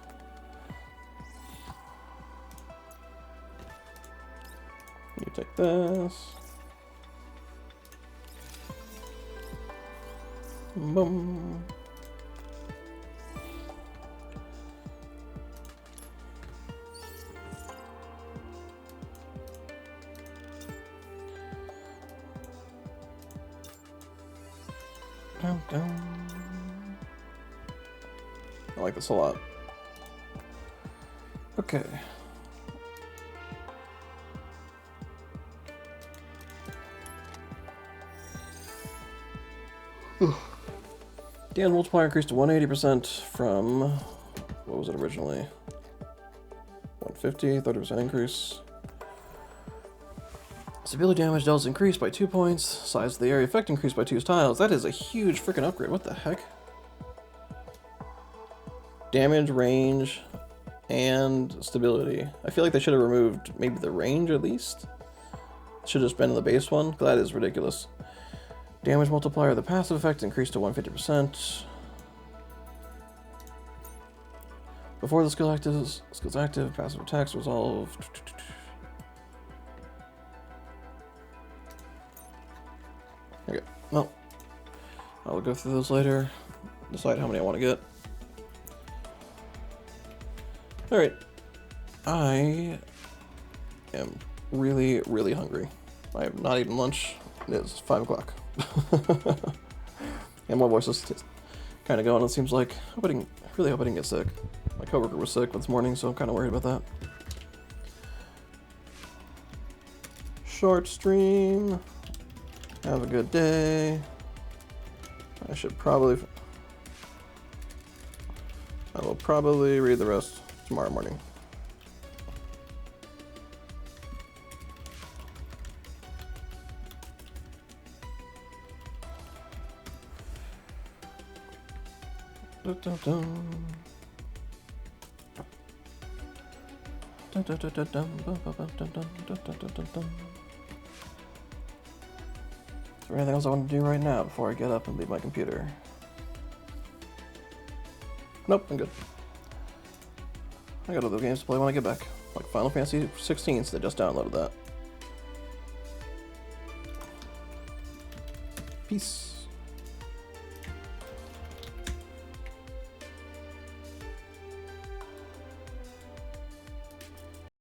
You take this. Boom. I like this a lot. Okay. Damage multiplier increased to 180% from, what was it originally? 150, 30% increase. Stability damage dealt increased by 2 points. Size of the area effect increased by 2 tiles. That is a huge freaking upgrade. What the heck? Damage, range, and stability. I feel like they should have removed maybe the range at least. Should have just been in the base one. That is ridiculous. Damage multiplier, the passive effect increased to 150%. Before the skill's active, passive attacks resolve. Okay, well, I'll go through those later, decide how many I want to get. Alright, I am really, really hungry. I have not eaten lunch. It is 5 o'clock. And my voice is kind of going, it seems like. Really hope I didn't get sick. My coworker was sick this morning, so I'm kind of worried about that. Short stream. Have a good day. I will probably read the rest tomorrow morning. Dun, dun, dun. Dun, dun, dun, dun, dun, dun, dun, dun, dun, dun, dun, dun, dun. Is there anything else I want to do right now before I get up and leave my computer? Nope, I'm good. I got other games to play when I get back, like Final Fantasy 16, so they just downloaded that. Peace.